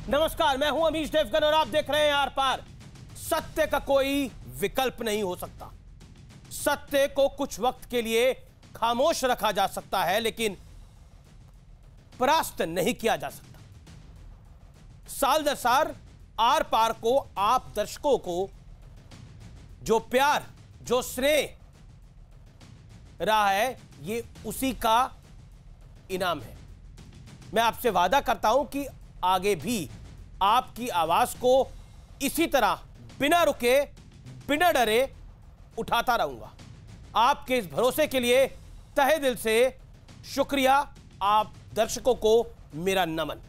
नमस्कार, मैं हूं अमीश देवगन और आप देख रहे हैं आर पार। सत्य का कोई विकल्प नहीं हो सकता। सत्य को कुछ वक्त के लिए खामोश रखा जा सकता है, लेकिन परास्त नहीं किया जा सकता। साल दर साल आर पार को आप दर्शकों को जो प्यार, जो स्नेह रहा है, ये उसी का इनाम है। मैं आपसे वादा करता हूं कि आगे भी आपकी आवाज को इसी तरह बिना रुके, बिना डरे उठाता रहूंगा। आपके इस भरोसे के लिए तहे दिल से शुक्रिया। आप दर्शकों को मेरा नमन।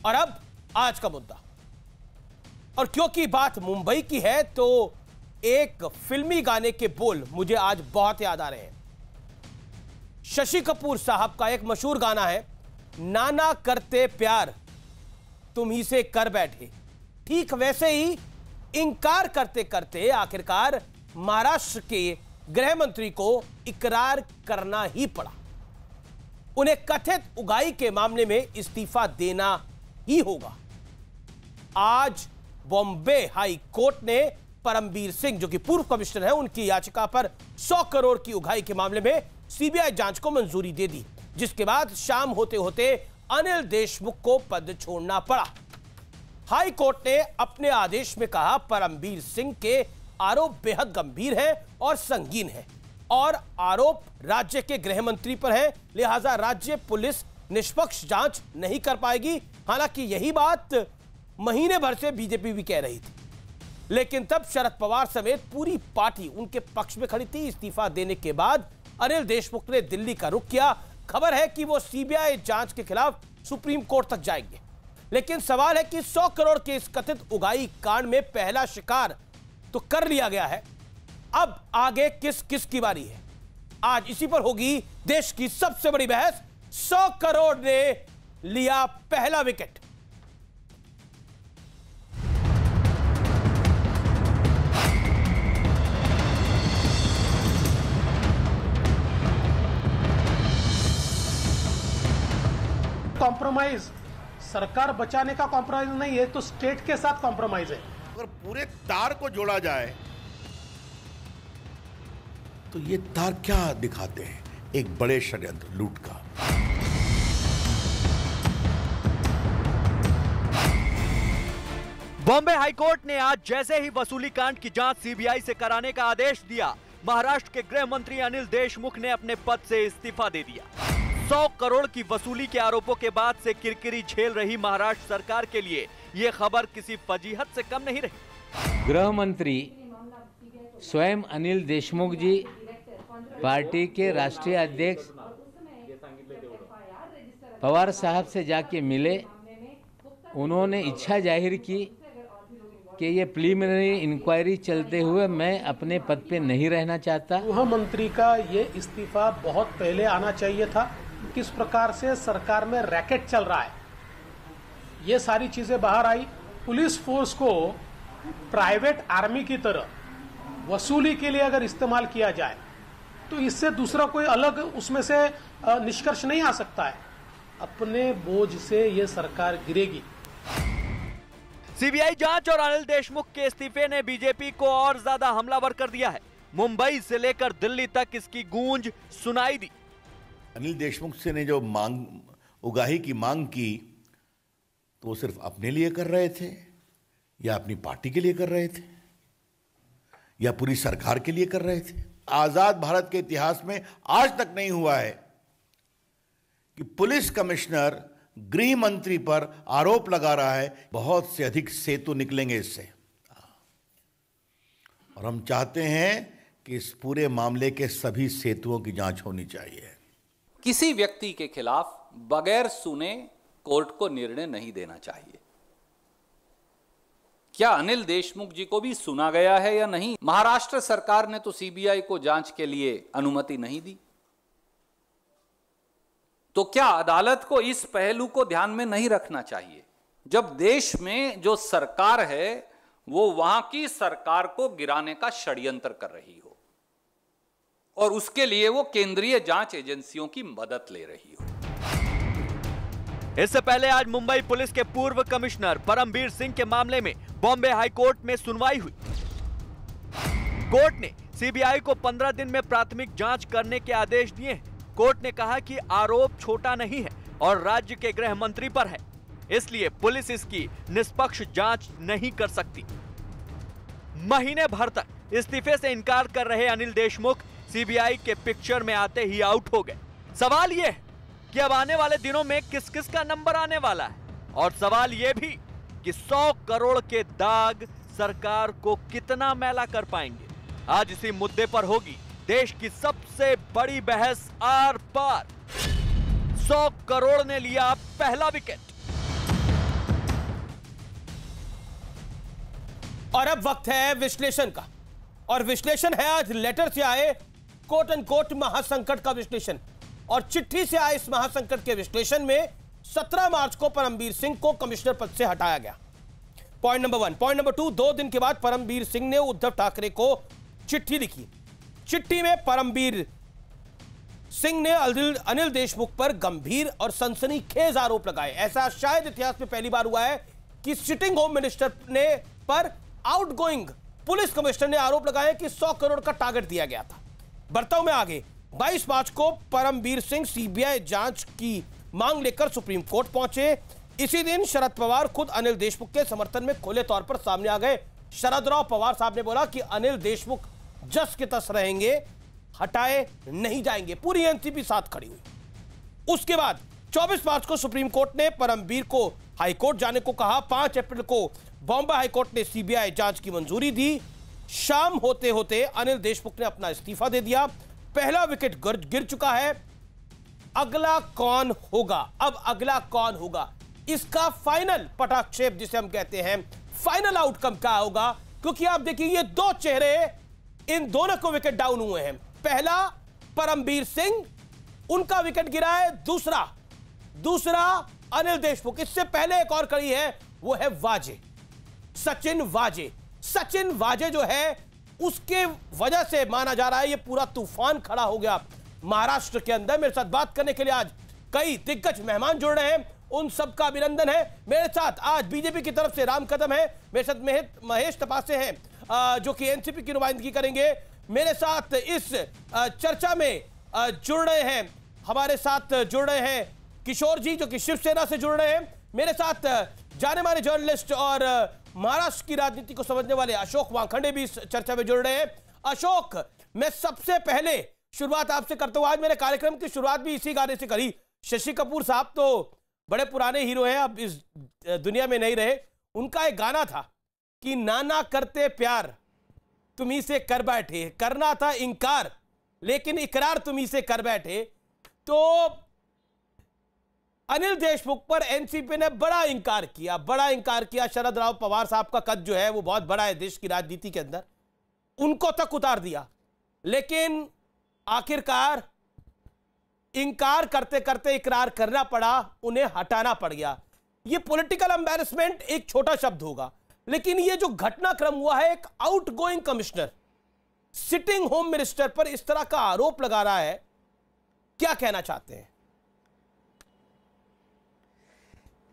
और अब आज का मुद्दा, और क्योंकि बात मुंबई की है तो एक फिल्मी गाने के बोल मुझे आज बहुत याद आ रहे हैं। शशि कपूर साहब का एक मशहूर गाना है, नाना करते प्यार तुम ही से कर बैठे। ठीक वैसे ही इनकार करते करते आखिरकार महाराष्ट्र के गृह मंत्री को इकरार करना ही पड़ा। उन्हें कथित उगाही के मामले में इस्तीफा देना ही होगा। आज बॉम्बे हाई कोर्ट ने परमबीर सिंह, जो कि पूर्व कमिश्नर हैं, उनकी याचिका पर 100 करोड़ की उगाही के मामले में सीबीआई जांच को मंजूरी दे दी, जिसके बाद शाम होते होते अनिल देशमुख को पद छोड़ना पड़ा। हाई कोर्ट ने अपने आदेश में कहा, परमबीर सिंह के आरोप बेहद गंभीर हैं और संगीन हैं और आरोप राज्य के गृह मंत्री पर है, लिहाजा राज्य पुलिस निष्पक्ष जांच नहीं कर पाएगी। हालांकि यही बात महीने भर से बीजेपी भी कह रही थी, लेकिन तब शरद पवार समेत पूरी पार्टी उनके पक्ष में खड़ी थी। इस्तीफा देने के बाद अनिल देशमुख ने दिल्ली का रुख किया। खबर है कि वो सीबीआई जांच के खिलाफ सुप्रीम कोर्ट तक जाएंगे। लेकिन सवाल है कि 100 करोड़ के इस कथित उगाही कांड में पहला शिकार तो कर लिया गया है, अब आगे किस किस की बारी है? आज इसी पर होगी देश की सबसे बड़ी बहस। 100 करोड़ ने लिया पहला विकेट। कॉम्प्रोमाइज सरकार बचाने का कॉम्प्रोमाइज नहीं है, तो स्टेट के साथ कॉम्प्रोमाइज है। अगर पूरे तार को जोड़ा जाए तो ये तार क्या दिखाते हैं? एक बड़े षड्यंत्र, लूट का। बॉम्बे हाईकोर्ट ने आज जैसे ही वसूली कांड की जांच सीबीआई से कराने का आदेश दिया, महाराष्ट्र के गृह मंत्री अनिल देशमुख ने अपने पद से इस्तीफा दे दिया। 100 करोड़ की वसूली के आरोपों के बाद से किरकिरी झेल रही महाराष्ट्र सरकार के लिए ये खबर किसी फजीहत से कम नहीं रही। गृह मंत्री स्वयं अनिल देशमुख जी पार्टी के राष्ट्रीय अध्यक्ष पवार साहब से जाके मिले। उन्होंने इच्छा जाहिर की कि ये प्रिलिमिनरी इंक्वायरी चलते हुए मैं अपने पद पे नहीं रहना चाहता। गृह मंत्री का ये इस्तीफा बहुत पहले आना चाहिए था। किस प्रकार से सरकार में रैकेट चल रहा है, ये सारी चीजें बाहर आई। पुलिस फोर्स को प्राइवेट आर्मी की तरह वसूली के लिए अगर इस्तेमाल किया जाए तो इससे दूसरा कोई अलग उसमें से निष्कर्ष नहीं आ सकता है। अपने बोझ से ये सरकार गिरेगी। सीबीआई जांच और अनिल देशमुख के इस्तीफे ने बीजेपी को और ज्यादा हमलावर कर दिया है। मुंबई से लेकर दिल्ली तक इसकी गूंज सुनाई दी। अनिल देशमुख से ने जो उगाही की मांग की, तो वो सिर्फ अपने लिए कर रहे थे या अपनी पार्टी के लिए कर रहे थे या पूरी सरकार के लिए कर रहे थे? आजाद भारत के इतिहास में आज तक नहीं हुआ है कि पुलिस कमिश्नर गृह मंत्री पर आरोप लगा रहा है। बहुत से अधिक सेतु निकलेंगे इससे, और हम चाहते हैं कि इस पूरे मामले के सभी सेतुओं की जांच होनी चाहिए। किसी व्यक्ति के खिलाफ बगैर सुने कोर्ट को निर्णय नहीं देना चाहिए। क्या अनिल देशमुख जी को भी सुना गया है या नहीं? महाराष्ट्र सरकार ने तो सीबीआई को जांच के लिए अनुमति नहीं दी, तो क्या अदालत को इस पहलू को ध्यान में नहीं रखना चाहिए? जब देश में जो सरकार है वो वहां की सरकार को गिराने का षड्यंत्र कर रही हो और उसके लिए वो केंद्रीय जांच एजेंसियों की मदद ले रही हो। इससे पहले आज मुंबई पुलिस के पूर्व कमिश्नर परमबीर सिंह के मामले में बॉम्बे हाई कोर्ट में सुनवाई हुई। कोर्ट ने सीबीआई को 15 दिन में प्राथमिक जांच करने के आदेश दिए हैं। कोर्ट ने कहा कि आरोप छोटा नहीं है और राज्य के गृह मंत्री पर है, इसलिए पुलिस इसकी निष्पक्ष जांच नहीं कर सकती। महीने भर तक इस्तीफे से इनकार कर रहे अनिल देशमुख सीबीआई के पिक्चर में आते ही आउट हो गए। सवाल यह है कि अब आने वाले दिनों में किस किस का नंबर आने वाला है, और सवाल यह भी कि 100 करोड़ के दाग सरकार को कितना मैला कर पाएंगे। आज इसी मुद्दे पर होगी देश की सबसे बड़ी बहस आर पार। 100 करोड़ ने लिया पहला विकेट। और अब वक्त है विश्लेषण का, और विश्लेषण है आज लेटर से आए कोट एंड कोट महासंकट का विश्लेषण। और चिट्ठी से आए इस महासंकट के विश्लेषण में 17 मार्च को परमबीर सिंह को कमिश्नर पद से हटाया गया। Point number 1। पॉइंट नंबर 2, 2 दिन के बाद परमबीर सिंह ने उद्धव ठाकरे को चिट्ठी लिखी। चिट्ठी में परमबीर सिंह ने अनिल देशमुख पर गंभीर और सनसनीखेज आरोप लगाए। ऐसा शायद इतिहास में पहली बार हुआ है कि सिटिंग होम मिनिस्टर ने पर आउटगोइंग पुलिस कमिश्नर ने आरोप लगाया कि 100 करोड़ का टारगेट दिया गया था। बर्ताव में आगे 22 मार्च को परमबीर सिंह सीबीआई जांच की मांग लेकर सुप्रीम कोर्ट पहुंचे। इसी दिन शरद पवार खुद अनिल देशमुख के समर्थन में खुले तौर पर सामने आ गए। शरद राव पवार साहब ने बोला कि अनिल देशमुख जस के तस रहेंगे, हटाए नहीं जाएंगे। पूरी एनसीपी साथ खड़ी हुई। उसके बाद 24 मार्च को सुप्रीम कोर्ट ने परमबीर को हाईकोर्ट जाने को कहा। 5 अप्रैल को बॉम्बे हाईकोर्ट ने सीबीआई जांच की मंजूरी दी। शाम होते होते अनिल देशमुख ने अपना इस्तीफा दे दिया। पहला विकेट गिर चुका है। अगला कौन होगा? अब अगला कौन होगा, इसका फाइनल पटाक्षेप जिसे हम कहते हैं, फाइनल आउटकम क्या होगा? क्योंकि आप देखिए ये दो चेहरे, इन दोनों को विकेट डाउन हुए हैं। पहला परमबीर सिंह, उनका विकेट गिरा है। दूसरा अनिल देशमुख। इससे पहले एक और कड़ी है, वो है वाजे, सचिन वाजे। सचिन वाजे जो है उसके वजह से माना जा रहा है ये पूरा तूफान खड़ा हो गया महाराष्ट्र के अंदर। मेरे साथ बात करने के लिए आज कई दिग्गज मेहमान जुड़ रहे हैं, उन सबका अभिनंदन है। मेरे साथ आज बीजेपी की तरफ से राम कदम है, मेरे साथ महेश तपासे हैं जो कि एनसीपी की नुमाइंदगी करेंगे। मेरे साथ इस चर्चा में जुड़ रहे हैं, हमारे साथ जुड़ रहे हैं किशोर जी जो कि शिवसेना से जुड़ रहे हैं। मेरे साथ जाने माने जर्नलिस्ट और महाराष्ट्र की राजनीति को समझने वाले अशोक वानखेड़े भी इस चर्चा में जुड़ रहे हैं। अशोक, मैं सबसे पहले शुरुआत आपसे करता हूं। आज मेरे कार्यक्रम की शुरुआत भी इसी गाने से करी। शशि कपूर साहब तो बड़े पुराने हीरो हैं, अब इस दुनिया में नहीं रहे। उनका एक गाना था कि नाना करते प्यार तुम्ही से कर बैठे, करना था इंकार लेकिन इकरार तुम्ही से कर बैठे। तो अनिल देशमुख पर एनसीपी ने बड़ा इंकार किया। शरद राव पवार साहब का कद जो है वो बहुत बड़ा है देश की राजनीति के अंदर, उनको तक उतार दिया। लेकिन आखिरकार इंकार करते करते इकरार करना पड़ा, उन्हें हटाना पड़ गया। ये पॉलिटिकल एम्बैरेसमेंट एक छोटा शब्द होगा, लेकिन ये जो घटनाक्रम हुआ है, एक outgoing commissioner sitting home minister पर इस तरह का आरोप लगा रहा है, क्या कहना चाहते हैं?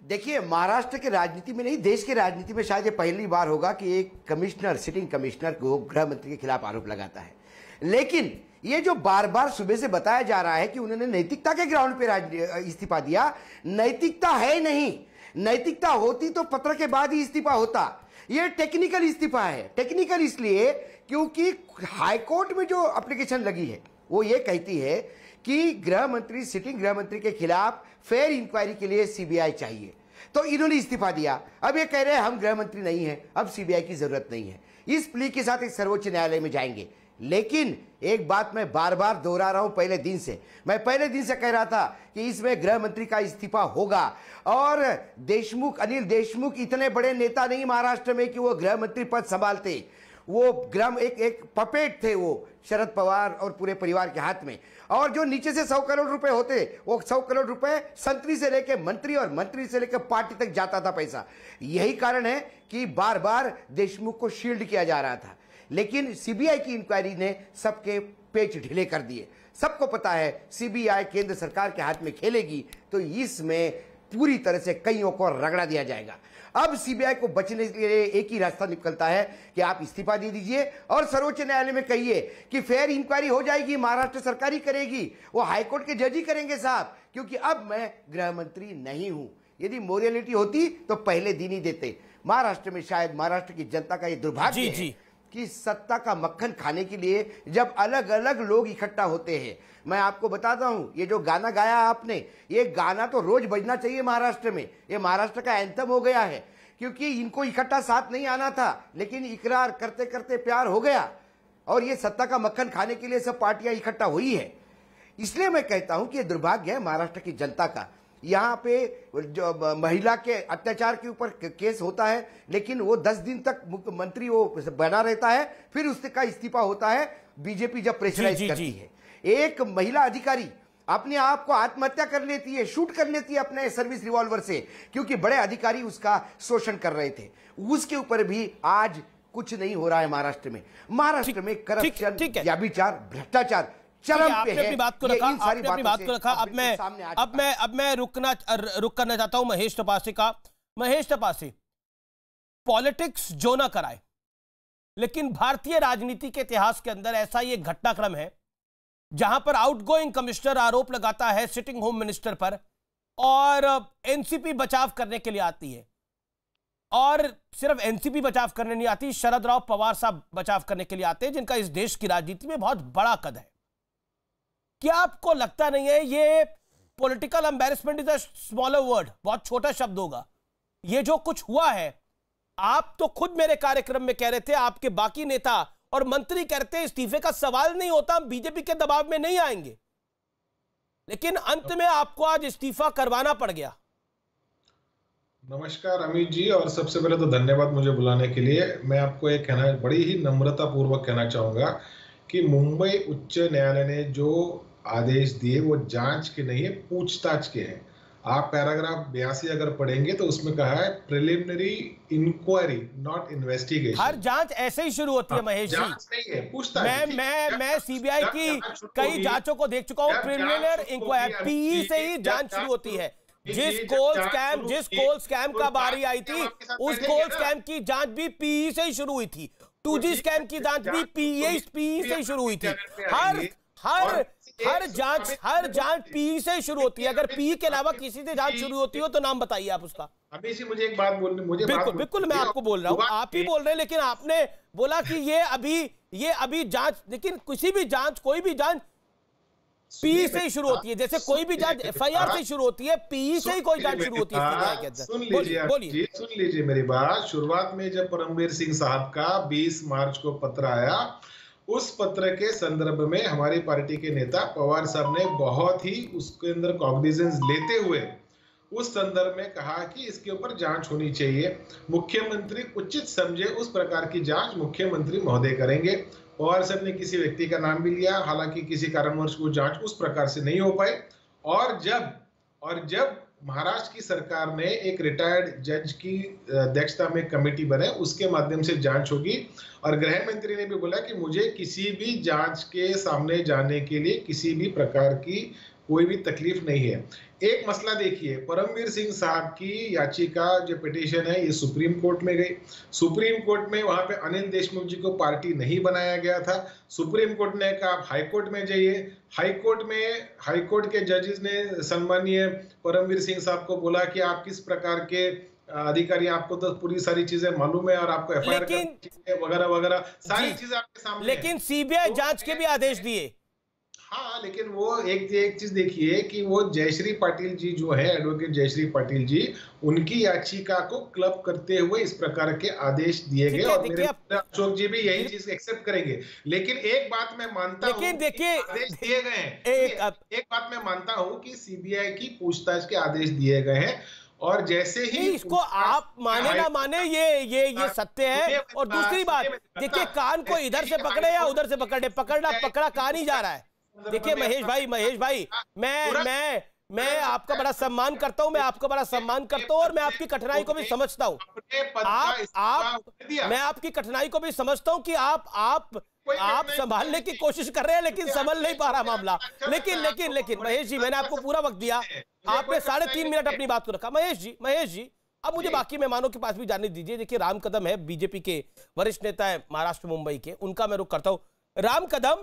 देखिए, महाराष्ट्र के राजनीति में नहीं, देश की राजनीति में शायद ये पहली बार होगा कि एक कमिश्नर, सिटिंग कमिश्नर को गृह मंत्री के खिलाफ आरोप लगाता है। लेकिन ये जो बार बार सुबह से बताया जा रहा है कि उन्होंने नैतिकता के ग्राउंड पे इस्तीफा दिया, नैतिकता है नहीं। नैतिकता होती तो पत्र के बाद ही इस्तीफा होता। ये टेक्निकल इस्तीफा है। टेक्निकल इसलिए क्योंकि हाईकोर्ट में जो एप्लीकेशन लगी है वो ये कहती है कि गृह मंत्री, सिटिंग गृह मंत्री के खिलाफ फेयर इंक्वायरी के लिए सीबीआई चाहिए। तो इन्होंने इस्तीफा दिया। अब ये कह रहे हैं हम गृह मंत्री नहीं हैं, अब सीबीआई की जरूरत नहीं है। इस प्ली के साथ एक सर्वोच्च न्यायालय में जाएंगे। लेकिन एक बात मैं बार बार दोहरा रहा हूं, पहले दिन से कह रहा था कि इसमें गृह मंत्री का इस्तीफा होगा। और देशमुख, अनिल देशमुख इतने बड़े नेता नहीं महाराष्ट्र में कि वो गृह मंत्री पद संभालते। वो एक पपेट थे वो शरद पवार और पूरे परिवार के हाथ में। और जो नीचे से 100 करोड़ रुपए होते, वो 100 करोड़ रुपए संतरी से लेके मंत्री और मंत्री से लेकर पार्टी तक जाता था पैसा। यही कारण है कि बार बार देशमुख को शील्ड किया जा रहा था। लेकिन सीबीआई की इंक्वायरी ने सबके पेच ढीले कर दिए। सबको पता है सीबीआई केंद्र सरकार के हाथ में खेलेगी तो इसमें पूरी तरह से कईयों को रगड़ा दिया जाएगा। अब सीबीआई को बचने के लिए एक ही रास्ता निकलता है कि आप इस्तीफा दे दीजिए और सर्वोच्च न्यायालय में कहिए कि फेयर इंक्वायरी हो जाएगी, महाराष्ट्र सरकार ही करेगी, वो हाईकोर्ट के जज ही करेंगे साहब, क्योंकि अब मैं गृह मंत्री नहीं हूं। यदि मोरालिटी होती तो पहले दिन ही देते। महाराष्ट्र में शायद महाराष्ट्र की जनता का ये दुर्भाग्य है कि सत्ता का मक्खन खाने के लिए जब अलग अलग लोग इकट्ठा होते हैं। मैं आपको बताता हूं, ये जो गाना गाया आपने, ये गाना तो रोज बजना चाहिए महाराष्ट्र में। ये महाराष्ट्र का एंथम हो गया है, क्योंकि इनको इकट्ठा साथ नहीं आना था, लेकिन इकरार करते करते प्यार हो गया और ये सत्ता का मक्खन खाने के लिए सब पार्टियां इकट्ठा हुई है। इसलिए मैं कहता हूं कि ये दुर्भाग्य है महाराष्ट्र की जनता का। यहाँ पे जो महिला के अत्याचार के ऊपर केस होता है, लेकिन वो 10 दिन तक मुख्यमंत्री वो बना रहता है, फिर उसका इस्तीफा होता है बीजेपी जब प्रेशराइज करती है। एक महिला अधिकारी अपने आप को आत्महत्या कर लेती है, शूट कर लेती है अपने सर्विस रिवॉल्वर से, क्योंकि बड़े अधिकारी उसका शोषण कर रहे थे। उसके ऊपर भी आज कुछ नहीं हो रहा है महाराष्ट्र में। महाराष्ट्र में करप्शन, व्यभिचार, भ्रष्टाचार चरम पे है। बात को रखा, आपने अपनी बात को रखा। अब मैं रुक करना चाहता हूं महेश तपासे का। महेश तपासे, पॉलिटिक्स जो ना कराए, लेकिन भारतीय राजनीति के इतिहास के अंदर ऐसा ये घटनाक्रम है जहां पर आउटगोइंग कमिश्नर आरोप लगाता है सिटिंग होम मिनिस्टर पर और एनसीपी बचाव करने के लिए आती है, और सिर्फ एनसीपी बचाव करने नहीं आती, शरद राव पवार साहब बचाव करने के लिए आते हैं, जिनका इस देश की राजनीति में बहुत बड़ा कद है। क्या आपको लगता नहीं है ये political embarrassment is a smaller word, बहुत छोटा शब्द होगा, ये जो कुछ हुआ है? आप तो खुद मेरे कार्यक्रम में कह रहे थे, आपके बाकी नेता और मंत्री कहते हैं इस्तीफे का सवाल नहीं होता, हम बीजेपी के दबाव में नहीं आएंगे, लेकिन अंत में आपको आज इस्तीफा करवाना पड़ गया। नमस्कार अमित जी, और सबसे पहले तो धन्यवाद मुझे बुलाने के लिए। मैं आपको एक कहना, बड़ी ही नम्रता पूर्वक कहना चाहूंगा कि मुंबई उच्च न्यायालय ने जो आदेश दिए वो जांच के नहीं है, पूछताछ के हैं। आप पैराग्राफ 82 अगर पढ़ेंगे तो उसमें कहा है प्रिलिमिनरी इंक्वायरी नॉट इन्वेस्टिगेशन। हर जांच ऐसे ही शुरू होती है महेश जी, जांच नहीं है, पूछताछ। मैं सीबीआई की कई जांचों को देख चुका हूं, प्रिलिमिनरी इंक्वायरी पीई से ही जांच शुरू होती है। जिस कोल स्कैम का बारी आई थी, उस कोल स्कैम की जांच भी पीई से ही शुरू हुई थी। 2G स्कैम की जांच भी पीई से ही शुरू हुई थी। हर जांच पीई से शुरू होती है। अगर पीई के अलावा किसी से जांच शुरू होती हो तो नाम बताइए आप उसका। अभी से मुझे एक बात बोलनी, मुझे बिल्कुल मैं आपको बोल रहा हूँ, आप ही बोल रहे हैं, लेकिन आपने बोला कि ये अभी जांच, लेकिन किसी भी जांच, कोई भी जांच पीई से ही शुरू होती है। जैसे कोई भी जांच एफआईआर से शुरू होती है, पीई से ही कोई जांच शुरू होती है। सुन लीजिए मेरी बात। शुरुआत में जब परमवीर सिंह साहब का 20 मार्च को पत्र आया, उस पत्र के संदर्भ में हमारी पार्टी के नेता पवार साहब ने बहुत ही उसके अंदर कॉग्निजेंस लेते हुए उस संदर्भ में कहा कि इसके ऊपर जांच होनी चाहिए, मुख्यमंत्री उचित समझे उस प्रकार की जांच मुख्यमंत्री महोदय करेंगे। पवार साहब ने किसी व्यक्ति का नाम भी लिया, हालांकि किसी कारणवश वो जांच उस प्रकार से नहीं हो पाई। और जब महाराष्ट्र की सरकार ने एक रिटायर्ड जज की अध्यक्षता में कमेटी बनाई, उसके माध्यम से जांच होगी। और गृह मंत्री ने भी बोला कि मुझे किसी भी जांच के सामने जाने के लिए किसी भी प्रकार की कोई भी तकलीफ नहीं है। एक मसला देखिए, परमवीर सिंह साहब की याचिका जो पिटीशन है, ये सुप्रीम कोर्ट में गई। सुप्रीम कोर्ट में वहां पे अनिल देशमुख जी को पार्टी नहीं बनाया गया था। सुप्रीम कोर्ट ने कहा आप हाई कोर्ट में जाइए। हाई कोर्ट के जजेस ने सम्मानीय परमवीर सिंह साहब को बोला कि आप किस प्रकार के अधिकारी, आपको तो पूरी सारी चीजें मालूम है और आपको एफआईआर वगैरह वगैरह सारी चीजें आपके सामने। लेकिन सीबीआई जांच के भी आदेश दिए। हाँ, लेकिन वो एक चीज देखिए कि वो जयश्री पाटिल जी जो है, एडवोकेट जयश्री पाटिल जी, उनकी याचिका को क्लब करते हुए इस प्रकार के आदेश दिए गए और मेरे अशोक जी भी यही चीज एक्सेप्ट करेंगे। लेकिन एक बात मैं मानता हूँ, आदेश दिए गए हैं, एक बात मैं मानता हूँ कि सीबीआई की पूछताछ के आदेश दिए गए हैं, और जैसे ही इसको आप माने ना माने ये सत्य है। और दूसरी बात देखिए, कान को इधर से पकड़े या उधर से मैं आपका बड़ा सम्मान करता हूं, मैं आपका बड़ा सम्मान करता हूं और मैं आपकी कठिनाई को भी समझता हूं। मैं आपकी कठिनाई को भी समझता हूं कि आप संभालने की कोशिश कर रहे हैं लेकिन संभल नहीं पा रहा मामला। लेकिन महेश जी, मैंने आपको पूरा वक्त दिया, आपने 3.5 मिनट अपनी बात को रखा। महेश जी अब मुझे बाकी मेहमानों के पास भी जाने दीजिए। देखिए, राम कदम है, बीजेपी के वरिष्ठ नेता है महाराष्ट्र मुंबई के, उनका मैं रुख करता हूं। राम कदम,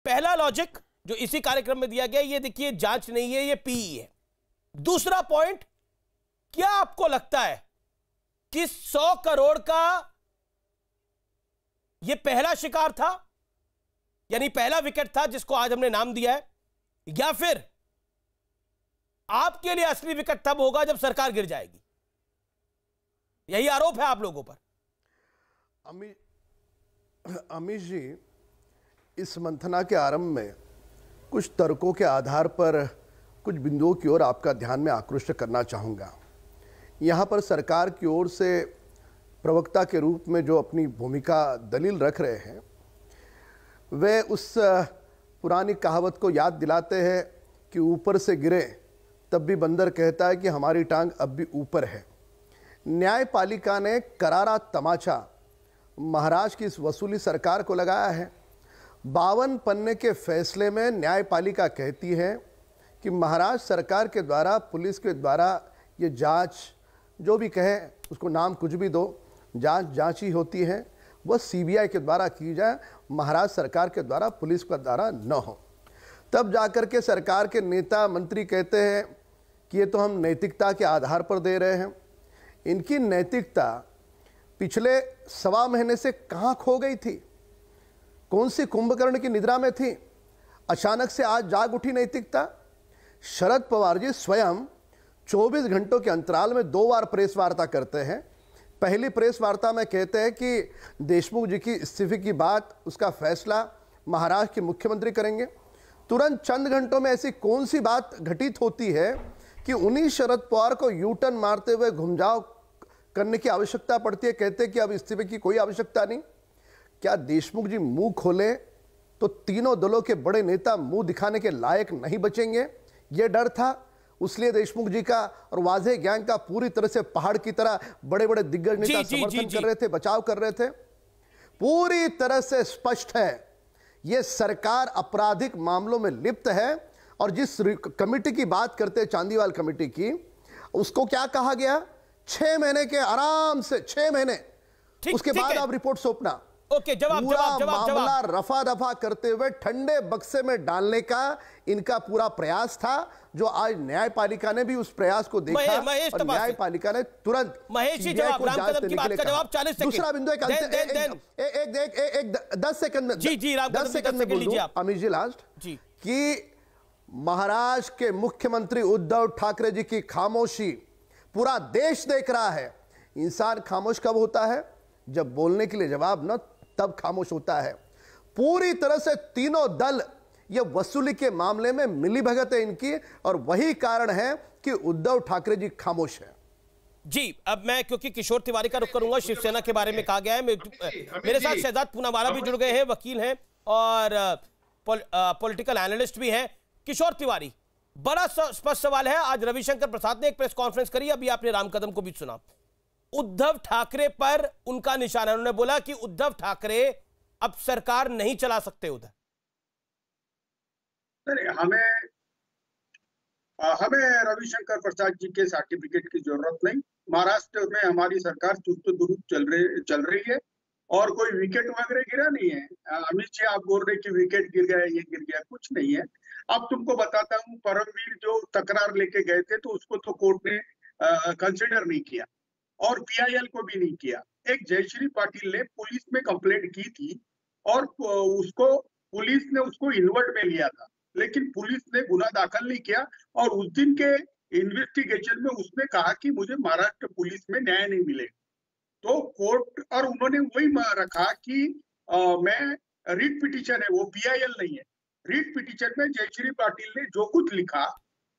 पहला लॉजिक जो इसी कार्यक्रम में दिया गया, ये देखिए जांच नहीं है, ये पीई है। दूसरा पॉइंट, क्या आपको लगता है कि 100 करोड़ का ये पहला शिकार था, यानी पहला विकेट था जिसको आज हमने नाम दिया है, या फिर आपके लिए असली विकेट तब होगा जब सरकार गिर जाएगी? यही आरोप है आप लोगों पर। अमित जी, इस मंथना के आरंभ में कुछ तर्कों के आधार पर कुछ बिंदुओं की ओर आपका ध्यान में आकृष्ट करना चाहूँगा। यहाँ पर सरकार की ओर से प्रवक्ता के रूप में जो अपनी भूमिका दलील रख रहे हैं, वे उस पुरानी कहावत को याद दिलाते हैं कि ऊपर से गिरे तब भी बंदर कहता है कि हमारी टांग अब भी ऊपर है। न्यायपालिका ने करारा तमाचा महाराष्ट्र की इस वसूली सरकार को लगाया है। 52 पन्ने के फैसले में न्यायपालिका कहती है कि महाराष्ट्र सरकार के द्वारा, पुलिस के द्वारा ये जांच, जो भी कहे उसको नाम कुछ भी दो, जांच ही होती है, वह सीबीआई के द्वारा की जाए, महाराष्ट्र सरकार के द्वारा, पुलिस के द्वारा न हो। तब जाकर के सरकार के नेता मंत्री कहते हैं कि ये तो हम नैतिकता के आधार पर दे रहे हैं। इनकी नैतिकता पिछले 1.25 महीने से कहाँ खो गई थी? कौन सी कुंभकर्ण की निद्रा में थी? अचानक से आज जाग उठी नैतिकता। शरद पवार जी स्वयं 24 घंटों के अंतराल में 2 बार प्रेस वार्ता करते हैं। पहली प्रेस वार्ता में कहते हैं कि देशमुख जी की इस्तीफे की बात, उसका फैसला महाराष्ट्र के मुख्यमंत्री करेंगे। तुरंत चंद घंटों में ऐसी कौन सी बात घटित होती है कि उन्हीं शरद पवार को यू टर्न मारते हुए घुमजाव करने की आवश्यकता पड़ती है? कहते हैं कि अब इस्तीफे की कोई आवश्यकता नहीं। क्या देशमुख जी मुंह खोले तो तीनों दलों के बड़े नेता मुंह दिखाने के लायक नहीं बचेंगे? यह डर था, इसलिए देशमुख जी का और वाजे गैंग का पूरी तरह से पहाड़ की तरह बड़े बड़े दिग्गज नेता समर्थन कर रहे थे, बचाव कर रहे थे। पूरी तरह से स्पष्ट है, यह सरकार आपराधिक मामलों में लिप्त है। और जिस कमेटी की बात करते हैं, चांदीवाल कमेटी की, उसको क्या कहा गया? 6 महीने के आराम से 6 महीने, उसके बाद आप रिपोर्ट सौंपना। ओके, मामला रफा दफा करते हुए ठंडे बक्से में डालने का इनका पूरा प्रयास था, जो आज न्यायपालिका ने भी उस प्रयास को देखा और न्यायपालिका ने तुरंत महेश जी जवाब, राम कदम की बात का जवाब 40 सेकंड। दूसरा बिंदु, एक 10 सेकंड में, जी राम कदम 10 सेकंड में लीजिए आप। अमित जी लास्ट जी, कि महाराष्ट्र के मुख्यमंत्री उद्धव ठाकरे जी की खामोशी पूरा देश देख रहा है। इंसान खामोश कब होता है? जब बोलने के लिए जवाब न, तब खामोश होता है। पूरी तरह से तीनों दल ये वसूली के मामले में मिलीभगत है इनकी, और वही कारण है कि उद्धव ठाकरे जी खामोश है। जी, अब मैं क्योंकि किशोर तिवारी का रुख करूंगा, शिवसेना के बारे में कहा गया है। मेरे साथ शहजाद पूनावाला भी जुड़ गए हैं, वकील हैं और पॉलिटिकल एनालिस्ट भी हैं। किशोर तिवारी, बड़ा स्पष्ट सवाल है। आज रविशंकर प्रसाद ने एक प्रेस कॉन्फ्रेंस करी, अभी आपने राम कदम को भी सुना। उद्धव ठाकरे पर उनका निशाना, उन्होंने बोला कि उद्धव ठाकरे अब सरकार नहीं चला सकते उधर। हमें रविशंकर प्रसाद जी के सर्टिफिकेट की जरूरत नहीं। महाराष्ट्र में हमारी सरकार चुस्त दुरुस्त चल रही है और कोई विकेट वगैरह गिरा नहीं है। अमित जी आप बोल रहे कि विकेट गिर गया, ये गिर गया, कुछ नहीं है। अब तुमको बताता हूँ, परमवीर जो तकरार लेके गए थे तो उसको तो कोर्ट ने कंसिडर नहीं किया और पीआईएल को भी नहीं किया। एक जयश्री पाटिल ने पुलिस में कंप्लेंट की थी और उसको पुलिस ने उसको इन्वर्ट में लिया था, लेकिन पुलिस ने गुना दाखिल नहीं किया। और उस दिन के इन्वेस्टिगेशन में उसने कहा कि मुझे महाराष्ट्र पुलिस में न्याय नहीं मिलेगा, तो कोर्ट, और उन्होंने वही रखा कि मैं रीट पिटीशन है, वो पीआईएल नहीं है। रीट पिटीशन में जयश्री पाटिल ने जो कुछ लिखा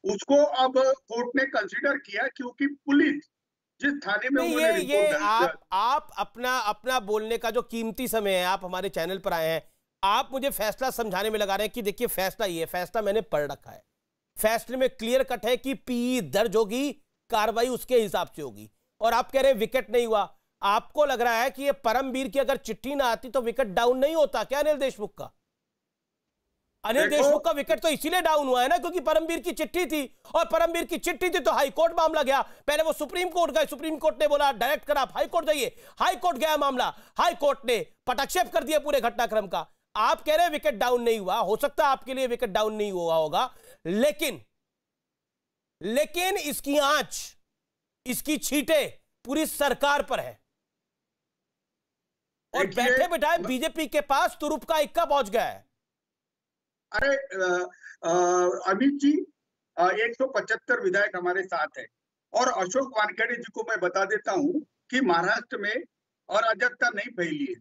उसको अब कोर्ट ने कंसिडर किया, क्योंकि पुलिस जिस थाने में ये आप अपना बोलने का जो कीमती समय है, आप हमारे चैनल पर आए हैं, आप मुझे फैसला समझाने में लगा रहे हैं कि देखिए फैसला ये है, फैसला मैंने पढ़ रखा है, फैसले में क्लियर कट है कि पीई दर्ज होगी, कार्रवाई उसके हिसाब से होगी। और आप कह रहे हैं विकेट नहीं हुआ। आपको लग रहा है कि ये परमवीर की अगर चिट्ठी ना आती तो विकेट डाउन नहीं होता क्या अनिल देशमुख का? अनिल देशमुख का विकेट तो इसीलिए डाउन हुआ है ना क्योंकि परमवीर की चिट्ठी थी, और परमवीर की चिट्ठी थी तो हाई कोर्ट मामला गया। पहले वो सुप्रीम कोर्ट गए, सुप्रीम कोर्ट ने बोला डायरेक्ट कर आप हाई कोर्ट जाइए, हाई कोर्ट गया मामला, हाई कोर्ट ने पटाक्षेप कर दिया पूरे घटनाक्रम का। आप कह रहे हैं विकेट डाउन नहीं हुआ, हो सकता है आपके लिए विकेट डाउन नहीं हुआ होगा, लेकिन इसकी आंच, इसकी छींटे पूरी सरकार पर है। और बैठे बिठाए बीजेपी के पास तुरुप का इक्का पहुंच गया है। अरे अमित जी, 175 विधायक हमारे साथ है, और अशोक वानखेड़े जी को मैं बता देता हूं कि महाराष्ट्र में अराजकता नहीं फैली है।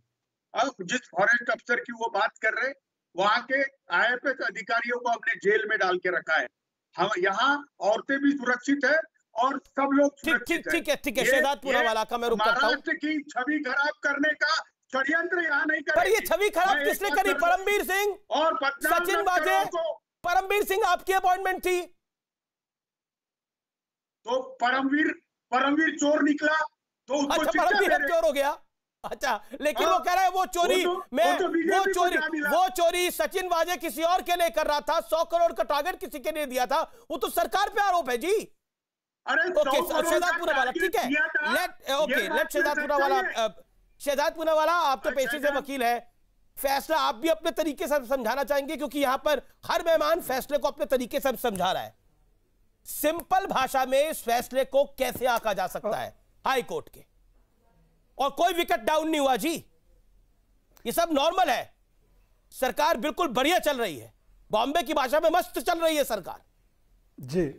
अब जिस फॉरेस्ट अफसर की वो बात कर रहे, वहां के IFS अधिकारियों को हमने जेल में डाल के रखा है। हम यहाँ औरतें भी सुरक्षित है और सब लोग सुरक्षित है। ठीक है। शहजाद पूनावाला का मैं रुक करता हूं। महाराष्ट्र की छवि खराब करने का षड्यंत्र यहाँ नहीं करेगी। पर ये छवि खराब किसने करी? परमवीर सिंह और सचिन वाजे। परमवीर सिंह आपकी अपॉइंटमेंट थी तो परमवीर चोर निकला तो उसको अच्छा, परमवीर चोर हो गया। अच्छा, लेकिन वो कह रहा है वो चोरी सचिन वाजे किसी और के लिए कर रहा था, 100 करोड़ का टारगेट किसी के लिए दिया था, वो तो सरकार पे आरोप है जी। अरे ओके, शहजाद पूनावाला, ठीक है, लेट शहजाद पूनावाला, आप तो पेशे से वकील है, फैसला आप भी अपने तरीके से समझाना चाहेंगे क्योंकि यहां पर हर मेहमान फैसले को अपने तरीके से समझा रहा है। सिंपल भाषा में इस फैसले को कैसे आंका जा सकता है हाई कोर्ट के, और कोई विकेट डाउन नहीं हुआ जी, ये सब नॉर्मल है, सरकार बिल्कुल बढ़िया चल रही है, बॉम्बे की भाषा में मस्त चल रही है सरकार। जी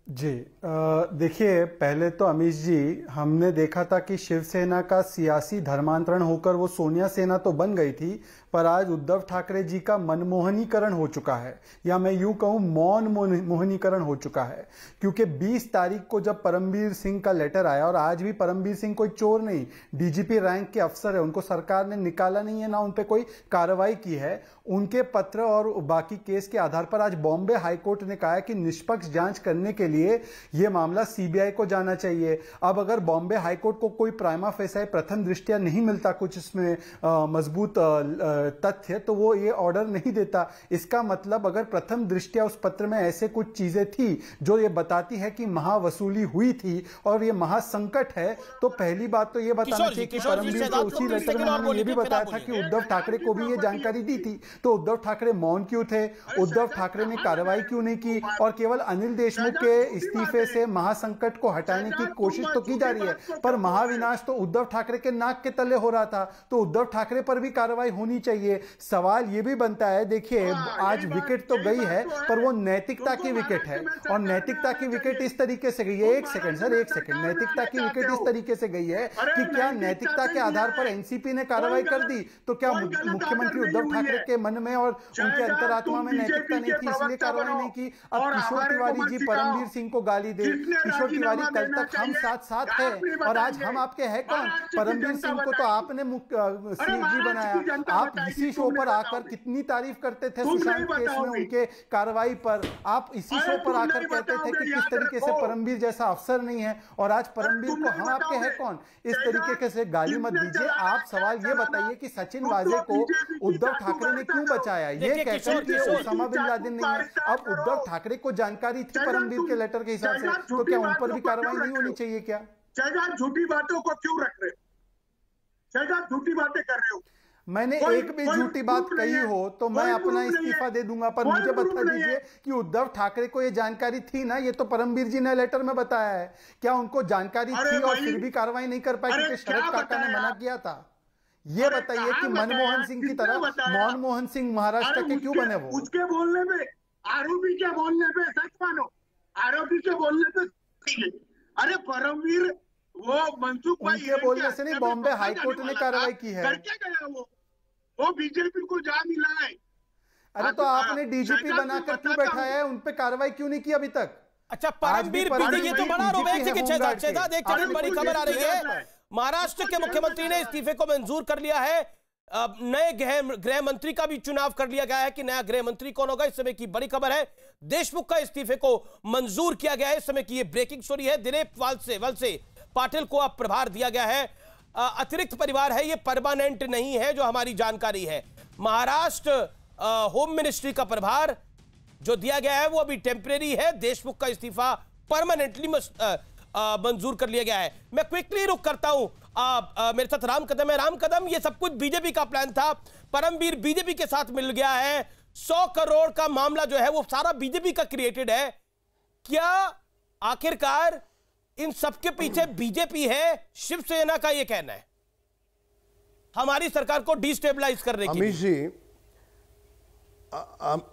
देखिए, पहले तो अमीश जी, हमने देखा था कि शिवसेना का सियासी धर्मांतरण होकर वो सोनिया सेना तो बन गई थी, पर आज उद्धव ठाकरे जी का मनमोहनीकरण हो चुका है, या मैं यूं कहूं मौन मोहनीकरण हो चुका है। क्योंकि 20 तारीख को जब परमवीर सिंह का लेटर आया, और आज भी परमवीर सिंह कोई चोर नहीं, डीजीपी रैंक के अफसर है, उनको सरकार ने निकाला नहीं है, ना उन पे कोई कार्रवाई की है, उनके पत्र और बाकी केस के आधार पर आज बॉम्बे हाईकोर्ट ने कहा है कि निष्पक्ष जांच करने के लिए यह मामला सीबीआई को जाना चाहिए। अब अगर बॉम्बे हाईकोर्ट को कोई प्राइमा फेसाई प्रथम दृष्टया नहीं मिलता कुछ इसमें मजबूत तथ्य, तो वो ये ऑर्डर नहीं देता। इसका मतलब अगर प्रथम दृष्टया उस पत्र में ऐसे कुछ चीजें थी जो ये बताती है कि महावसूली हुई थी और ये महासंकट है, तो पहली बात तो ये बताना चाहिए कि परमवीर को उसी लेटर में उन्होंने ये भी बताया था कि उद्धव ठाकरे को भी ये जानकारी दी थी, तो उद्धव ठाकरे मौन क्यों थे? उद्धव ठाकरे ने कार्रवाई क्यों नहीं की? और केवल अनिल देशमुख के इस्तीफे से महासंकट को हटाने की कोशिश तो की जा रही है, पर महाविनाश तो उद्धव ठाकरे के नाक के तले हो रहा था, तो उद्धव ठाकरे पर भी कार्रवाई होनी चाहिए। सवाल यह भी बनता है, देखिए आज विकेट तो गई है, पर वो नैतिकता की विकेट है, और नैतिकता की विकेट इस तरीके से गई है, एक सेकंड सर, एक सेकंड, नैतिकता की विकेट इस तरीके से गई है कि क्या नैतिकता के आधार पर एनसीपी ने कार्रवाई कर दी, तो क्या मुख्यमंत्री उद्धव ठाकरे के मन में और उनके अंतरात्मा में नैतिकता नहीं थी, इसलिए कार्रवाई नहीं की? अब किशोर तिवारी जी परमवीर सिंह को गाली दे, किशोर तिवारी कल तक हम साथ साथ है, और आज हम आपके हैं कौन? परमवीर सिंह को तो आपने सीजी बनाया, आप इसी शो पर आकर कितनी तारीफ करते थे सुशांत केस में उनके कार्रवाई पर, आप इसी शो पर आकर कहते थे कि किस तरीके से परमवीर जैसा अफसर नहीं है, और आज परमवीर को हम आपके हैं कौन? इस तरीके से गाली मत दीजिए। आप सवाल ये बताइए कि सचिन वाजे को उद्धव ठाकरे ने क्यों बचाया, ये कहकर कि ओसामा बिन लादेन नहीं है। अब उद्धव ठाकरे को जानकारी थी परमवीर के लेटर के हिसाब से, तो क्या उन पर भी कार्रवाई नहीं होनी चाहिए क्या? शहजाद झूठी बातों को क्यों रख रहे हो? शहजाद झूठी बातें कर रहे हो। मैंने एक भी झूठी बात कही हो तो मैं अपना इस्तीफा दे दूंगा, पर मुझे बता दीजिए कि उद्धव ठाकरे को ये जानकारी थी ना, ये तो परमवीर जी ने लेटर में बताया है, क्या उनको जानकारी थी और फिर भी कार्रवाई नहीं कर पाई क्योंकि शरद काका ने मना किया था? ये बताइए कि मनमोहन सिंह की तरह मनमोहन सिंह महाराष्ट्र के क्यों बने? वो उसके बोलने पे, आरोपी के बोलने पे सच मानो, आरोपी के बोलने पे, अरे परमवीर वो मनसुख भाई उनके बोलने से नहीं, बॉम्बे हाईकोर्ट ने कार्रवाई की है। करके गया वो बीजेपी को जा मिला है। अरे तो आपने डीजीपी बनाकर क्यों बैठाया है, उन पे कार्रवाई क्यों नहीं की अभी तक? अच्छा, परमवीर ये तो बड़ा आरोप है। शहजाद एक बड़ी खबर आ रही है, महाराष्ट्र के मुख्यमंत्री ने इस्तीफे को मंजूर कर लिया है। नए गृह मंत्री का भी चुनाव कर लिया गया है कि नया गृह मंत्री कौन होगा, इस समय की बड़ी खबर है। देशमुख का इस्तीफे को मंजूर किया गया है, इस समय की यह ब्रेकिंग स्टोरी है। दिलीप वलसे पाटिल को अब प्रभार दिया गया है। अतिरिक्त परिवार है, यह परमानेंट नहीं है, जो हमारी जानकारी है। महाराष्ट्र होम मिनिस्ट्री का प्रभार जो दिया गया है वो अभी टेम्परेरी है। देशमुख का इस्तीफा परमानेंटली मंजूर कर लिया गया है। मैं क्विकली रुक करता हूं, मेरे साथ राम कदम है। राम कदम, ये सब कुछ बीजेपी का प्लान था, परमवीर बीजेपी के साथ मिल गया है। 100 करोड़ का मामला जो है वो सारा बीजेपी का क्रिएटेड है। क्या आखिरकार इन सबके पीछे बीजेपी है? शिवसेना का ये कहना है हमारी सरकार को डिस्टेबलाइज करने की।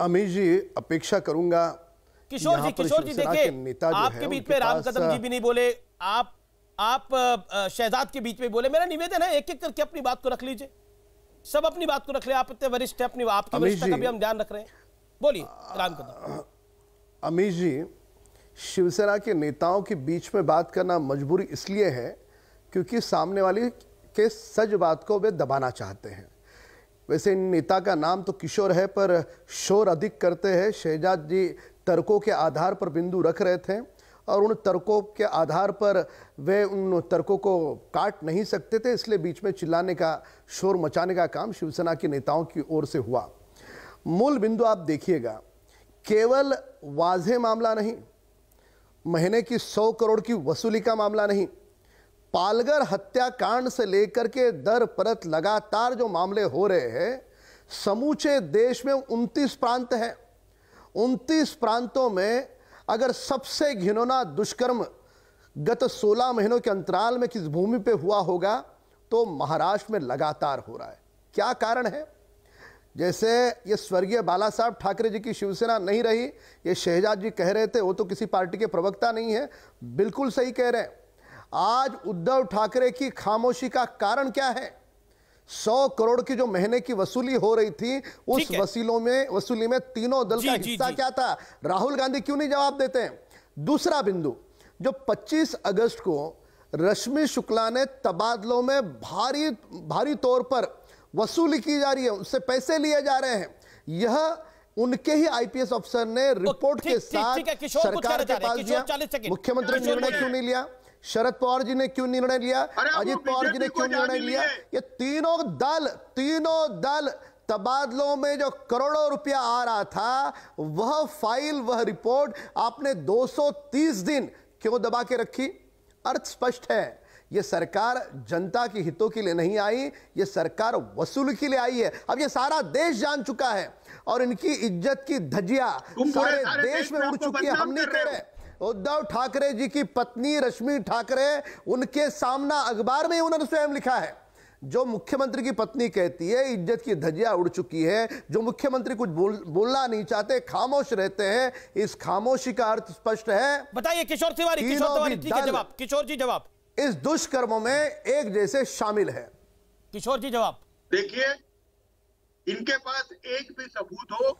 अमीश जी, अपेक्षा करूंगा किशोर जी देखिए, आपके बीच में राम कदम जी भी नहीं बोले, आप शहजाद के बीच में बोले। मेरा निवेदन है एक एक करके अपनी बात को रख लीजिए, सब अपनी बात को रख ले। आप इतने वरिष्ठ हैं, अपनी आपकी वरिष्ठता का भी हम ध्यान रख रहे हैं। बोलिए राम कदम। अमीश जी, शिवसेना के नेताओं के बीच में बात करना मजबूरी इसलिए है क्योंकि सामने वाले के सच बात को वे दबाना चाहते हैं। वैसे इन नेता का नाम तो किशोर है, पर शोर अधिक करते हैं। शहजाद जी तर्कों के आधार पर बिंदु रख रहे थे और उन तर्कों के आधार पर वे उन तर्कों को काट नहीं सकते थे, इसलिए बीच में चिल्लाने का, शोर मचाने का काम शिवसेना के नेताओं की ओर से हुआ। मूल बिंदु आप देखिएगा, केवल वाज़ेह मामला नहीं, महीने की 100 करोड़ की वसूली का मामला नहीं, पालघर हत्याकांड से लेकर के दर परत लगातार जो मामले हो रहे हैं, समूचे देश में 29 प्रांत हैं। 29 प्रांतों में अगर सबसे घिनौना दुष्कर्म गत 16 महीनों के अंतराल में किस भूमि पे हुआ होगा तो महाराष्ट्र में लगातार हो रहा है। क्या कारण है? जैसे ये स्वर्गीय बाला साहब ठाकरे जी की शिवसेना नहीं रही, ये शहजाद जी कह रहे थे, वो तो किसी पार्टी के प्रवक्ता नहीं है, बिल्कुल सही कह रहे हैं। आज उद्धव ठाकरे की खामोशी का कारण क्या है? 100 करोड़ की जो महीने की वसूली हो रही थी, उस वसूली में तीनों दल का हिस्सा क्या था? राहुल गांधी क्यों नहीं जवाब देते हैं? दूसरा बिंदु, जो 25 अगस्त को रश्मि शुक्ला ने तबादलों में भारी तौर पर वसूली की जा रही है, उससे पैसे लिए जा रहे हैं, यह उनके ही आईपीएस अफसर ने रिपोर्ट के साथ सरकार के पास दिया। मुख्यमंत्री ने निर्णय क्यों नहीं लिया? शरद पवार जी ने क्यों निर्णय लिया? अजित पवार जी ने क्यों निर्णय लिया? ये तीनों दल तबादलों में जो करोड़ों रुपया आ रहा था, वह फाइल, वह रिपोर्ट आपने 230 दिन क्यों दबा के रखी? अर्थ स्पष्ट है, यह सरकार जनता के हितों के लिए नहीं आई, यह सरकार वसूली के लिए आई है। अब यह सारा देश जान चुका है और इनकी इज्जत की धज्जियां सारे देश में उड़ चुकी है। हम नहीं कह रहे। उद्धव ठाकरे जी की पत्नी रश्मि ठाकरे, उनके सामना अखबार में उन्होंने स्वयं लिखा है, जो मुख्यमंत्री की पत्नी कहती है इज्जत की धज्जियां उड़ चुकी है, जो मुख्यमंत्री कुछ बोलना नहीं चाहते, खामोश रहते हैं, इस खामोशी का अर्थ स्पष्ट है। बताइए किशोर तिवारी जवाब। किशोर जी जवाब। इस दुष्कर्मों में एक जैसे शामिल है। किशोर जी जवाब। देखिए, इनके पास एक भी सबूत हो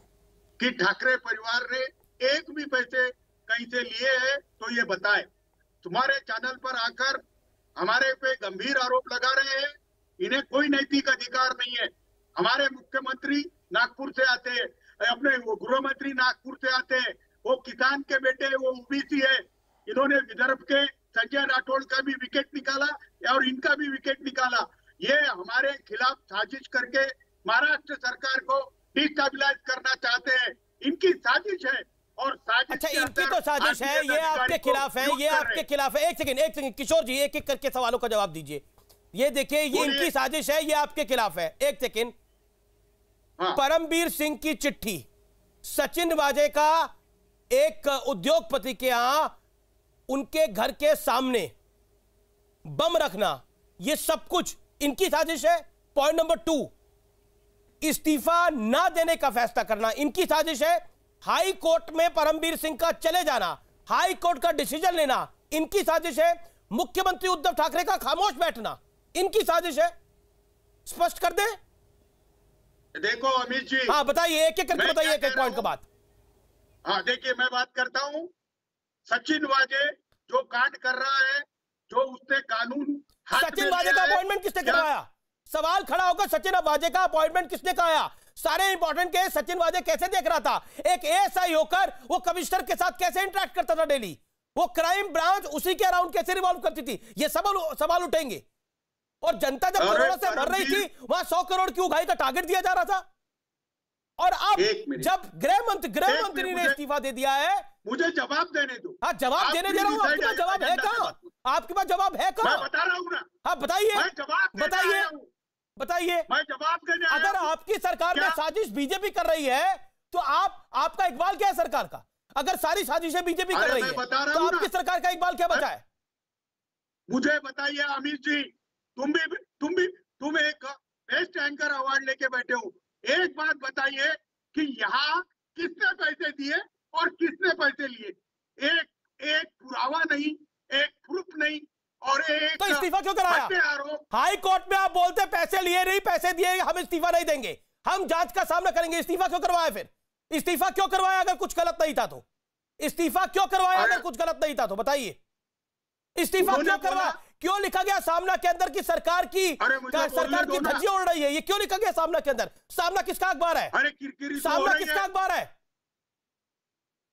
कि ठाकरे परिवार ने एक भी पैसे कहीं से लिए हैं तो ये बताए। तुम्हारे चैनल पर आकर हमारे पे गंभीर आरोप लगा रहे हैं, इन्हें कोई नैतिक अधिकार नहीं है। हमारे मुख्यमंत्री नागपुर से आते हैं, अपने गृह मंत्री नागपुर से आते हैं, वो किसान के बेटे, वो ओबीसी है। इन्होंने विदर्भ के संजय राठौड़ का भी विकेट निकाला और इनका भी विकेट निकाला। ये हमारे खिलाफ साजिश करके महाराष्ट्र सरकार को डिस्टेबलाइज करना चाहते हैं, इनकी साजिश है। और अच्छा, इनकी तो साजिश है, ये आपके खिलाफ है, ये आपके खिलाफ है। एक सेकंड किशोर जी, एक एक करके सवालों का जवाब दीजिए। ये देखिए, ये इनकी साजिश है, ये आपके खिलाफ है। एक सेकंड। परमवीर सिंह की चिट्ठी, सचिन वाजे का एक उद्योगपति के यहां उनके घर के सामने बम रखना, ये सब कुछ इनकी साजिश है। पॉइंट नंबर 2, इस्तीफा ना देने का फैसला करना इनकी साजिश है। हाई कोर्ट में परमवीर सिंह का चले जाना, हाई कोर्ट का डिसीजन लेना इनकी साजिश है। मुख्यमंत्री उद्धव ठाकरे का खामोश बैठना इनकी साजिश है। स्पष्ट कर दे। देखो अमित जी, हाँ बताइए, एक एक करके बताइए, एक एक पॉइंट का बात। हाँ देखिए, मैं बात करता हूं। सचिन वाजे जो कांड कर रहा है, जो उसने कानून सचिन वाजे का अपॉइंटमेंट किसने करवाया? सवाल खड़ा होगा सचिन वाजे का अपॉइंटमेंट किसने कराया? सारे इंपॉर्टेंट केस सचिन वाजे कैसे देख रहा था? एक एएसआई होकर वो कमिश्नर के साथ कैसे इंटरेक्ट करता था डेली? वो क्राइम ब्रांच उसी के अराउंड कैसे रिवॉल्व करती थी? ये सवाल उठेंगे। और जनता जब कोरोना से मर रही थी वहां 100 करोड़ की उगाही का टारगेट दिया जा रहा था, और अब जब गृह मंत्री ने इस्तीफा दे दिया है, मुझे जवाब देने दो। हाँ, जवाब देने दे रहा हूँ। आपके पास जवाब है कहाँ? आपके पास जवाब है कहाँ? मैं बता रहा हूँ ना। हाँ, बताइए बताइए बताइए। मैं जवाब देने आया हूं। अगर आपकी सरकार में साजिश बीजेपी कर रही है तो आपका इकबाल क्या है सरकार का? अगर सारी साजिशें बीजेपी कर रही है तो आपकी सरकार का इकबाल क्या बचा है? मुझे बताइए अमित जी, तुम एक बेस्ट एंकर अवार्ड लेके बैठे हो, एक बात बताइए कि यहाँ किसने पैसे दिए और किसने पैसे लिए? एक पुरावा नहीं, एक प्रूफ नहीं, और एक तो इस्तीफा क्यों कराया? हाई कोर्ट में आप बोलते पैसे लिए नहीं, पैसे दिए, हम इस्तीफा नहीं देंगे, हम जांच का सामना करेंगे। इस्तीफा क्यों करवाया? फिर इस्तीफा क्यों करवाया अगर कुछ गलत नहीं था तो? इस्तीफा क्यों करवाया अगर कुछ गलत नहीं था तो? बताइए, इस्तीफा क्यों करवाया? क्यों लिखा गया सामना के अंदर की सरकार की धज्जियां उड़ रही है? ये क्यों लिखा गया सामना के अंदर? सामना किसका अखबार है? सामना किसका अखबार है?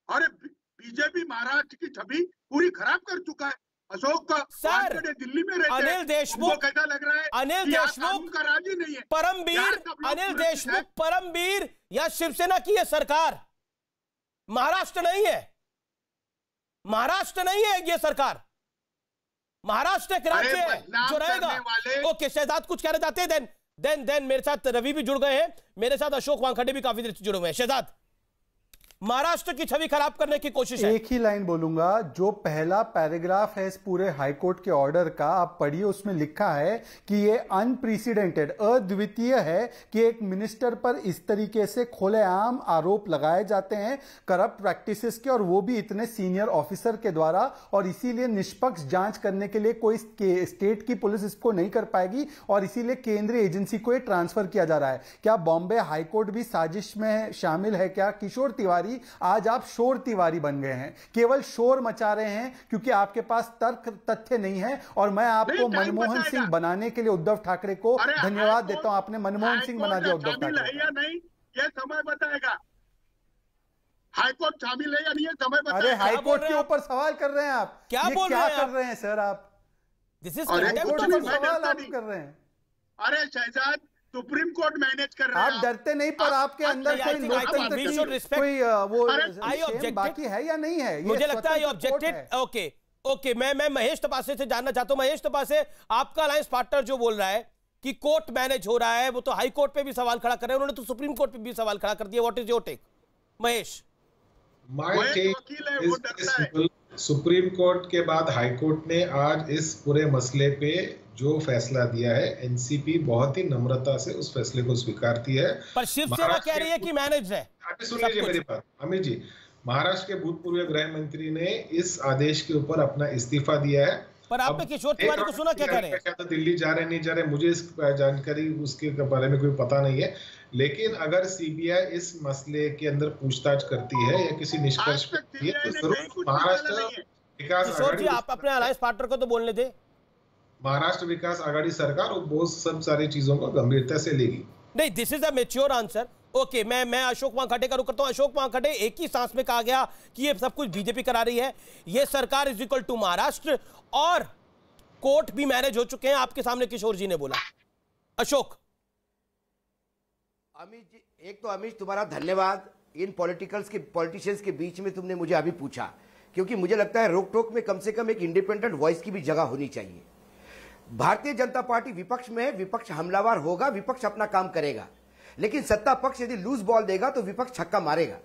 अरे बीजेपी महाराष्ट्र की छवि पूरी खराब कर चुका है। अशोक का सर, दिल्ली में रहते अनिल देशमुख, कैसा लग रहा है? अनिल देशमुख का राज ही नहीं है। परमवीर, अनिल देशमुख परमवीर या शिवसेना की है सरकार, महाराष्ट्र नहीं है। महाराष्ट्र नहीं है ये सरकार, महाराष्ट्र एक राज्य है जो रहेगा। ओके, शहजाद कुछ कहना चाहते हैं? देन मेरे साथ रवि भी जुड़ गए हैं, मेरे साथ अशोक वानखेड़े भी काफी देर से जुड़े हुए हैं। शहजाद, महाराष्ट्र की छवि खराब करने की कोशिश है। एक ही लाइन बोलूंगा, जो पहला पैराग्राफ है इस पूरे हाईकोर्ट के ऑर्डर का, आप पढ़िए, उसमें लिखा है कि ये अनप्रेसिडेंटेड, अद्वितीय है कि एक मिनिस्टर पर इस तरीके से खुलेआम आरोप लगाए जाते हैं करप्ट प्रैक्टिसेस के, और वो भी इतने सीनियर ऑफिसर के द्वारा, और इसीलिए निष्पक्ष जांच करने के लिए कोई स्टेट की पुलिस इसको नहीं कर पाएगी, और इसीलिए केंद्रीय एजेंसी को ये ट्रांसफर किया जा रहा है। क्या बॉम्बे हाईकोर्ट भी साजिश में शामिल है क्या? किशोर तिवारी, आज आप शोर तिवारी बन गए हैं, केवल शोर मचा रहे हैं क्योंकि आपके पास तर्क तथ्य नहीं है। और मैं आपको मनमोहन सिंह बनाने के लिए उद्धव ठाकरे को धन्यवाद देता हूं। आपने मनमोहन सिंह बना दिया उद्धव ठाकरे या नहीं, ये समय बताएगा। हाईकोर्ट शामिल है या नहीं, समय बताएगा। अरे हाईकोर्ट के ऊपर सवाल कर रहे हैं आप, क्या बोल क्या कर रहे हैं सर आप? दिस इज सवाल आप कर रहे हैं। अरे शहजाद, सुप्रीम कोर्ट मैनेज कर रहे हैं। आप डरते नहीं, पर आपके अंदर कोई लोकतंत्र की कोई वो बाकी है या नहीं है? मुझे लगता है ऑब्जेक्टेड। ओके, मैं महेश तपासे से जानना चाहता हूं। महेश तपासे, आपका अलायंस पार्टनर जो बोल रहा है कि कोर्ट मैनेज हो रहा है, वो तो हाई कोर्ट पे भी सवाल खड़ा कर रहे हैं, उन्होंने तो सुप्रीम कोर्ट पे भी सवाल खड़ा कर दिया। What is your take Mahesh? Supreme court के बाद हाई कोर्ट ने आज इस पूरे मसले पे जो फैसला दिया है, एनसीपी बहुत ही नम्रता से उस फैसले को स्वीकारती है। पर शिवसेना कह रही है कि मैनेज है। सुन लीजिए मेरी बात अमित जी, महाराष्ट्र के भूतपूर्व गृह मंत्री ने इस आदेश के ऊपर अपना इस्तीफा दिया है। पर आपने किशोर तिवारी को सुना क्या कह रहे हैं? क्या तो दिल्ली जा रहे नहीं जा रहे, मुझे इस जानकारी उसके बारे में कोई पता नहीं है, लेकिन अगर सीबीआई इस मसले के अंदर पूछताछ करती है या किसी निष्कर्ष पर तो जरूर महाराष्ट्र विकास किशोर जी, आप अपने अलायंस पार्टनर को तो बोलने दे। महाराष्ट्र विकास आघाड़ी सरकार वो बहुत सब सारी चीजों को गंभीरता से लेगी। नहीं, this is a mature answer. Okay, मैं अशोक वानखेड़े का रुख करता हूं। अशोक वानखेड़े, एक ही सांस में कहा गया कि ये सब कुछ बीजेपी करा रही है, ये सरकार इज इक्वल टू महाराष्ट्र, और कोर्ट भी मैनेज हो चुके हैं, आपके सामने किशोर जी ने बोला। अशोक। अमित जी, एक तो अमित तुम्हारा धन्यवाद, इन पॉलिटिशियंस के बीच में तुमने मुझे अभी पूछा, क्योंकि मुझे लगता है रोक टोक में कम से कम एक इंडिपेंडेंट वॉइस की भी जगह होनी चाहिए। भारतीय जनता पार्टी विपक्ष में है, विपक्ष हमलावर होगा, विपक्ष अपना काम करेगा, लेकिन सत्ता पक्ष यदि लूज बॉल देगा तो विपक्ष छक्का मारेगा।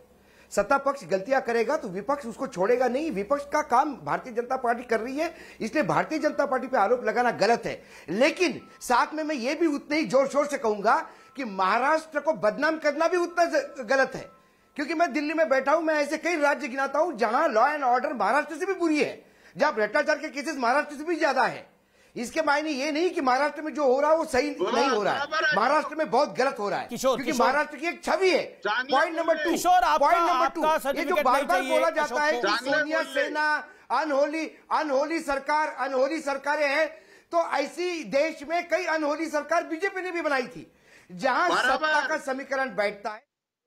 सत्ता पक्ष गलतियां करेगा तो विपक्ष उसको छोड़ेगा नहीं। विपक्ष का काम भारतीय जनता पार्टी कर रही है, इसलिए भारतीय जनता पार्टी पे आरोप लगाना गलत है। लेकिन साथ में मैं ये भी उतने ही जोर शोर से कहूंगा कि महाराष्ट्र को बदनाम करना भी उतना गलत है, क्योंकि मैं दिल्ली में बैठा हूं, मैं ऐसे कई राज्य गिनाता हूं जहां लॉ एंड ऑर्डर महाराष्ट्र से भी बुरी है, जहां भ्रष्टाचार के केसेस महाराष्ट्र से भी ज्यादा है। इसके मायने ये नहीं कि महाराष्ट्र में जो हो रहा है वो सही नहीं हो रहा है, महाराष्ट्र में बहुत गलत हो रहा है, क्योंकि महाराष्ट्र की एक छवि है। पॉइंट नंबर 2, ये जो बार बार बोला जाता है कि सोनिया सेना अनहोली सरकारें हैं, तो ऐसी देश में कई अनहोनी सरकार बीजेपी ने भी बनाई थी, जहां सत्ता का समीकरण बैठता है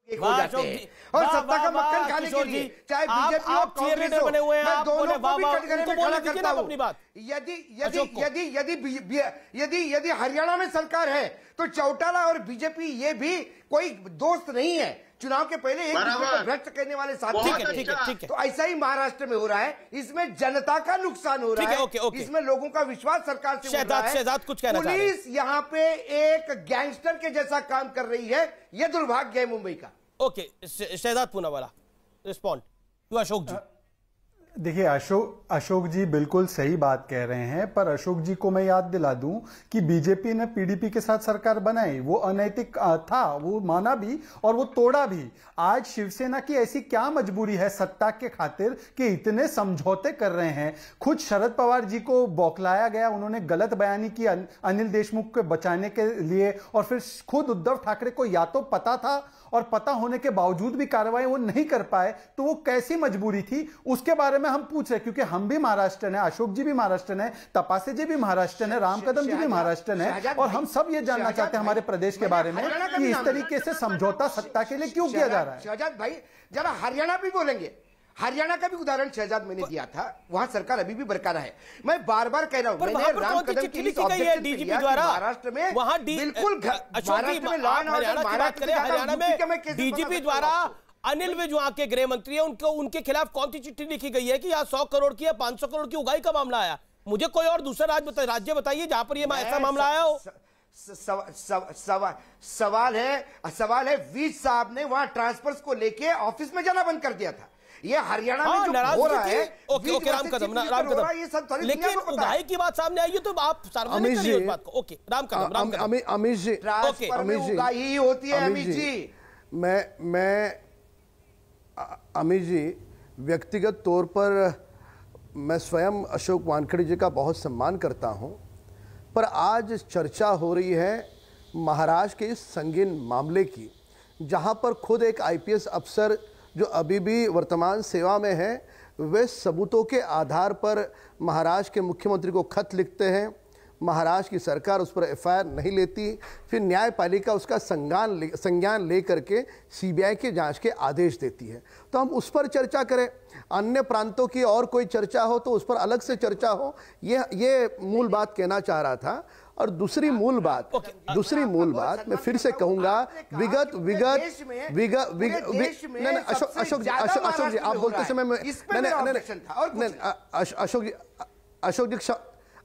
एक हो जाते हैं और सत्ता का मक्खन खाने के लिए चाहे बीजेपी हो कांग्रेस हो, मैं दोनों को भी कटघरे में खड़ा करता हूं। यदि हरियाणा में सरकार है तो चौटाला और बीजेपी ये भी कोई दोस्त नहीं है, चुनाव के पहले एक दूसरे को भ्रष्ट करने वाले साथी हैं। तो ऐसा ही महाराष्ट्र में हो रहा है, इसमें जनता का नुकसान हो रहा है, इसमें लोगों का विश्वास सरकार से उड़ रहा है। कुछ कहना चाह रहे हैं? पुलिस यहाँ पे एक गैंगस्टर के जैसा काम कर रही है, ये दुर्भाग्य है मुंबई का। Okay, Shehzad Poonawalla respond to Ashok ji. देखिए, अशोक जी बिल्कुल सही बात कह रहे हैं, पर अशोक जी को मैं याद दिला दूं कि बीजेपी ने पीडीपी के साथ सरकार बनाई, वो अनैतिक था, वो माना भी और वो तोड़ा भी। आज शिवसेना की ऐसी क्या मजबूरी है सत्ता के खातिर कि इतने समझौते कर रहे हैं? खुद शरद पवार जी को बौखलाया गया, उन्होंने गलत बयानी की अनिल देशमुख को बचाने के लिए, और फिर खुद उद्धव ठाकरे को या तो पता था और पता होने के बावजूद भी कार्रवाई वो नहीं कर पाए, तो वो कैसी मजबूरी थी उसके बारे में हम पूछ रहे, क्योंकि हम भी महाराष्ट्र हैं, अशोक जी भी महाराष्ट्र हैं, तपासे जी भी महाराष्ट्र हैं, राम कदम जी भी महाराष्ट्र हैं, और हम सब ये जानना चाहते हैं हमारे प्रदेश के बारे में कि इस तरीके से समझौता सत्ता के लिए क्यों किया जा रहा है। शहजाद भाई जरा हरियाणा भी बोलेंगे, हरियाणा का भी उदाहरण शहजाद मैंने दिया था, वहां सरकार अभी भी बरकरार है। मैं बार बार कह रहा हूं, मैंने राम कदम की डीजीपी द्वारा महाराष्ट्र में वहां बिल्कुल हरियाणा में डीजीपी द्वारा अनिल विज वहां के गृह मंत्री है, उनके खिलाफ कौन सी चिट्ठी लिखी गई है कि यहाँ 100 करोड़ की या 500 करोड़ की उगाही का मामला आया? मुझे कोई और दूसरा राज्य बताइए जहां पर ये ऐसा मामला आया हो। सवाल है विज साहब ने वहां ट्रांसफर्स को लेके ऑफिस में जाना बंद कर दिया था। ये हरियाणा में जो हो रहा है, ओके राम कदम, ये सब लेकिन उगाही की बात सामने आई है तो आप सार्वजनिक करिए उस बात को। ओके राम कदम, अमित जी, ट्रांसफर में उगाही होती है। अमित जी, मैं अमित जी, व्यक्तिगत तौर पर मैं स्वयं अशोक वानखेड़े जी का बहुत सम्मान करता हूं, पर आज चर्चा हो रही है महाराष्ट्र के इस संगीन मामले की, जहां पर खुद एक आईपीएस अफसर जो अभी भी वर्तमान सेवा में है, वे सबूतों के आधार पर महाराष्ट्र के मुख्यमंत्री को खत लिखते हैं, महाराष्ट्र की सरकार उस पर एफआईआर नहीं लेती, फिर न्यायपालिका उसका संज्ञान ले करके सीबीआई के जांच के आदेश देती है। तो हम उस पर चर्चा करें, अन्य प्रांतों की और कोई चर्चा हो तो उस पर अलग से चर्चा हो, ये मूल बात कहना चाह रहा था। और दूसरी मूल बात मैं फिर से कहूंगा, अशोक जी आप बोलते समय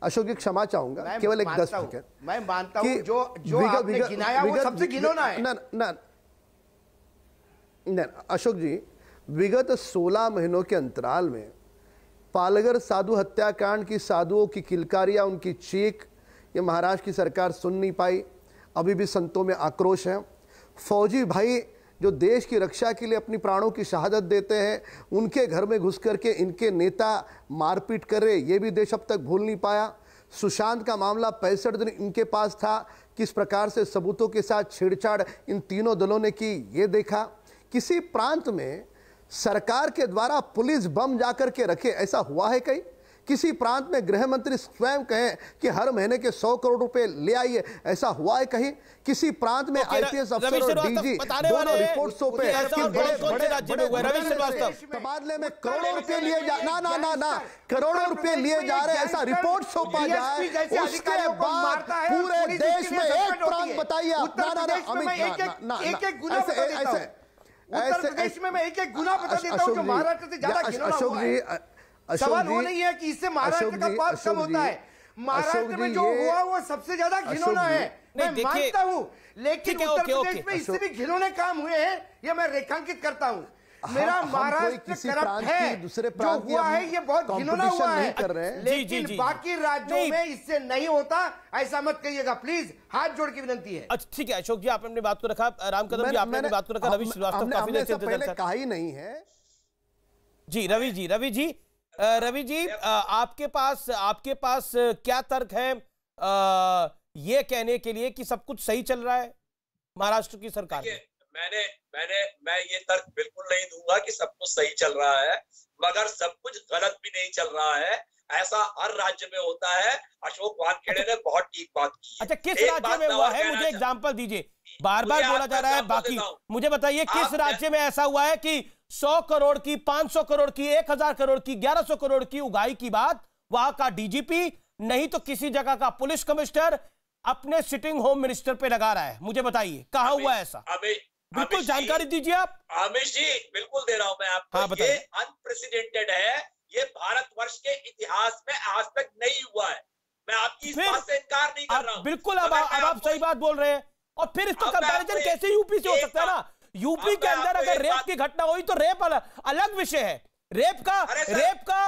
अशोक जी क्षमा चाहूंगा, केवल एक 10 सेकंड। मैं मानता हूं जो आपने गिनाया वो सबसे घिनौना है। अशोक जी, विगत 16 महीनों के अंतराल में पालघर साधु हत्याकांड की साधुओं की किलकारियां, उनकी चीख, ये महाराष्ट्र की सरकार सुन नहीं पाई। अभी भी संतों में आक्रोश है। फौजी भाई जो देश की रक्षा के लिए अपनी प्राणों की शहादत देते हैं, उनके घर में घुस करके इनके नेता मारपीट कर रहे, ये भी देश अब तक भूल नहीं पाया। सुशांत का मामला 65 दिन इनके पास था, किस प्रकार से सबूतों के साथ छेड़छाड़ इन तीनों दलों ने की, ये देखा। किसी प्रांत में सरकार के द्वारा पुलिस बम जाकर के रखे, ऐसा हुआ है कहीं? किसी प्रांत में गृह मंत्री स्वयं कहें कि हर महीने के 100 करोड़ रुपए ले आइए, ऐसा हुआ है कहीं? किसी प्रांत में आईपीएस अफसर और डीजी दोनों रिपोर्ट्स पे तबादले में करोड़ों रुपए लिए करोड़ों रुपए लिए जा रहे, ऐसा रिपोर्ट सौंपा जाए, उसके बाद पूरे देश में एक प्रांत बताइए आप। उत्तर प्रदेश में मैं एक गुना बता देता हूं जो महाराष्ट्र से ज्यादा घिनौना हुआ है। सवाल वो नहीं है कि इससे महाराष्ट्र का पाप कम होता है, महाराष्ट्र में जो हुआ वो सबसे ज्यादा घिनौना है, मैं मानता हूं, लेकिन उत्तर प्रदेश में इससे भी घिनौने काम हुए हैं, ये मैं रेखांकित करता हूं। मेरा महाराष्ट्र करप्ट है, दूसरे जो हुआ है ये बहुत घिनौना हुआ है, लेकिन बाकी राज्यों में इससे नहीं होता, ऐसा मत कहिएगा प्लीज, हाथ जोड़ की विनती है। अच्छा ठीक है अशोक जी, आपने अपनी बात को रखा, राम कदम जी आपने अपनी बात को रखा, रवि श्रीवास्तव काफी देर से कहा ही नहीं है। जी रवि जी आपके पास क्या तर्क है ये कहने के लिए कि सब कुछ सही चल रहा है महाराष्ट्र की सरकार में? मैं ये तर्क बिल्कुल नहीं दूंगा कि सब कुछ सही चल रहा है, मगर सब कुछ गलत भी नहीं चल रहा है। ऐसा हर राज्य में होता है। अशोक वानखेड़े ने बहुत ठीक बात की। अच्छा, किस राज्य में हुआ है, मुझे एग्जांपल दीजिए। बार बार बोला जा रहा है, बाकी मुझे बताइए किस राज्य में ऐसा हुआ है कि 100 करोड़ की, 500 करोड़ की, 1000 करोड़ की, 1100 करोड़ की उगाही की बात वहां का डीजीपी नहीं तो किसी जगह का पुलिस कमिश्नर अपने सिटिंग होम मिनिस्टर पे लगा रहा है। मुझे बताइए कहां हुआ ऐसा, बिल्कुल जानकारी दीजिए आप। अमिश जी बिल्कुल दे रहा हूं मैं आपको। हाँ, ये अनप्रेसिडेंटेड है, ये भारतवर्ष के इतिहास में आज तक नहीं हुआ है। मैं आपकी इस बात से इनकार नहीं कर रहा हूं। बिल्कुल, अब आप सही बात बोल रहे हैं। और फिर इसका कंपैरिजन कैसे यूपी से हो सकता है ना? यूपी के अंदर अगर रेप की घटना हुई तो रेप अलग विषय है। रेप का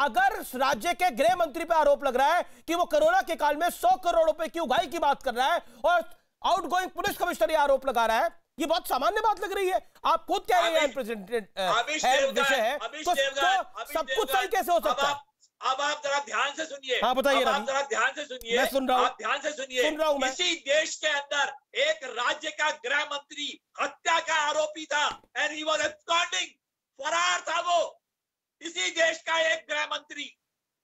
अगर राज्य के गृह मंत्री पे आरोप लग रहा है कि वो कोरोना के काल में 100 करोड़ रुपए की उगाही की बात कर रहा है और आउटगोइंग पुलिस कमिश्नर आरोप लगा रहा है, ये बहुत सामान्य बात लग रही है। आप खुद कह रहे हैं प्रेसिडेंट विषय है, तो सब कुछ सही कैसे हो सकता है? अब आप जरा ध्यान से सुनिए। हाँ, बताइए। आप जरा ध्यान से सुनिए। मैं सुन रहा हूं। आप ध्यान से सुनिए। सुन रहा हूं मैं। इसी देश के अंदर एक राज्य का गृह मंत्री हत्या का आरोपी था एंड ही वाज एब्सकॉन्डिंग, फरार था वो। इसी देश का एक गृह मंत्री,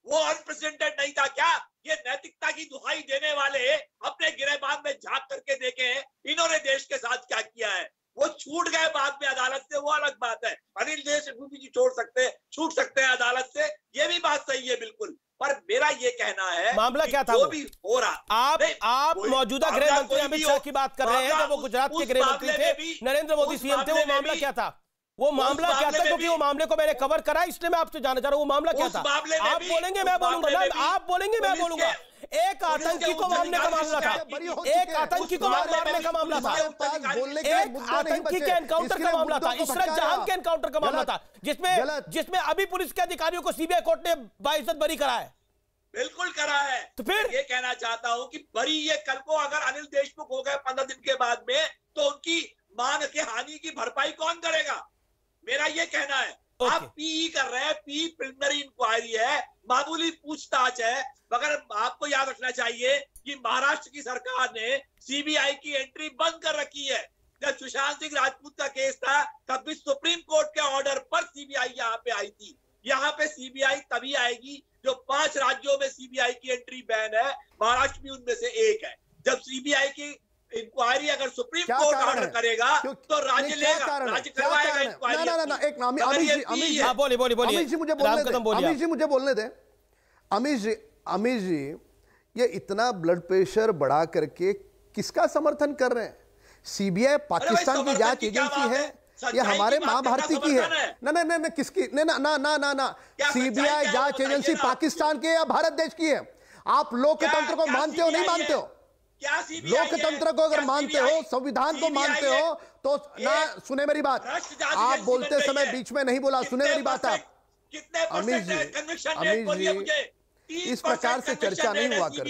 वो अनप्रेसिडेंटेड नहीं था क्या? ये नैतिकता की दुहाई देने वाले अपने गिरेबान में झांक करके देखे इन्होंने देश के साथ क्या किया है। वो छूट गए बाद में अदालत से, वो अलग बात है। अनिल देशमुख जी छूट सकते हैं अदालत से, ये भी बात सही है बिल्कुल। पर मेरा ये कहना है मामला क्या था, जो भी हो रहा, आप मौजूदा गृह मंत्री अमित शाह की बात कर रहे हैं जब वो गुजरात के गृह मंत्री थे, नरेंद्र मोदी सीएम थे। वो मामला क्या था? वो मामला क्या था? क्योंकि वो मामले को मैंने कवर करा, इसलिए मैं आपसे जानना चाह रहा हूँ वो मामला क्या था। आप बोलेंगे मैं बोलूंगा, आप बोलेंगे मैं बोलूंगा। एक आतंकी को मारने का मामला था, एक आतंकी को मारने का मामला था, एक आतंकी के एनकाउंटर का मामला था, इशरत जहां के एनकाउंटर का मामला था, जिसमें अभी पुलिस के अधिकारियों को सीबीआई कोर्ट ने बाइज्जत बरी करा है। बिल्कुल करा है। तो फिर ये कहना चाहता हूं कि बरी ये कल को अगर अनिल देशमुख हो गए 15 दिन के बाद में, तो उनकी मान के हानि की भरपाई कौन करेगा? मेरा ये कहना है। आप पीई कर रहे हैं, पी प्रिलिमिनरी इंक्वायरी है, मामूली पूछताछ है, मगर आपको याद रखना चाहिए कि महाराष्ट्र की सरकार ने सीबीआई की एंट्री बंद कर रखी है। जब सुशांत सिंह राजपूत का केस था तब भी सुप्रीम कोर्ट के ऑर्डर पर सीबीआई यहाँ पे आई थी। यहाँ पे सीबीआई तभी आएगी जो 5 राज्यों में सीबीआई की एंट्री बैन है, महाराष्ट्र भी उनमें से एक है। जब सीबीआई की इंक्वायरी अगर सुप्रीम कोर्ट ऑर्डर करेगा तो राज्य लेगा, राज्य करवाएगा इंक्वायरी। एक नाम अमित जी मुझे बोलने दे। अमित जी ये इतना ब्लड प्रेशर बढ़ा करके किसका समर्थन कर रहे हैं? सीबीआई पाकिस्तान की जांच एजेंसी है, ये हमारे माँ भारती की है। ना किसकी? ना सीबीआई जांच एजेंसी पाकिस्तान की या भारत देश की है? आप लोकतंत्र को मानते हो नहीं मानते हो? लोकतंत्र को अगर मानते हो, संविधान को मानते हो तो ना, सुने मेरी बात। आप बोलते समय बीच में नहीं बोला, सुने मेरी बात। आप अमित जी इस प्रकार से चर्चा नहीं हुआ करती।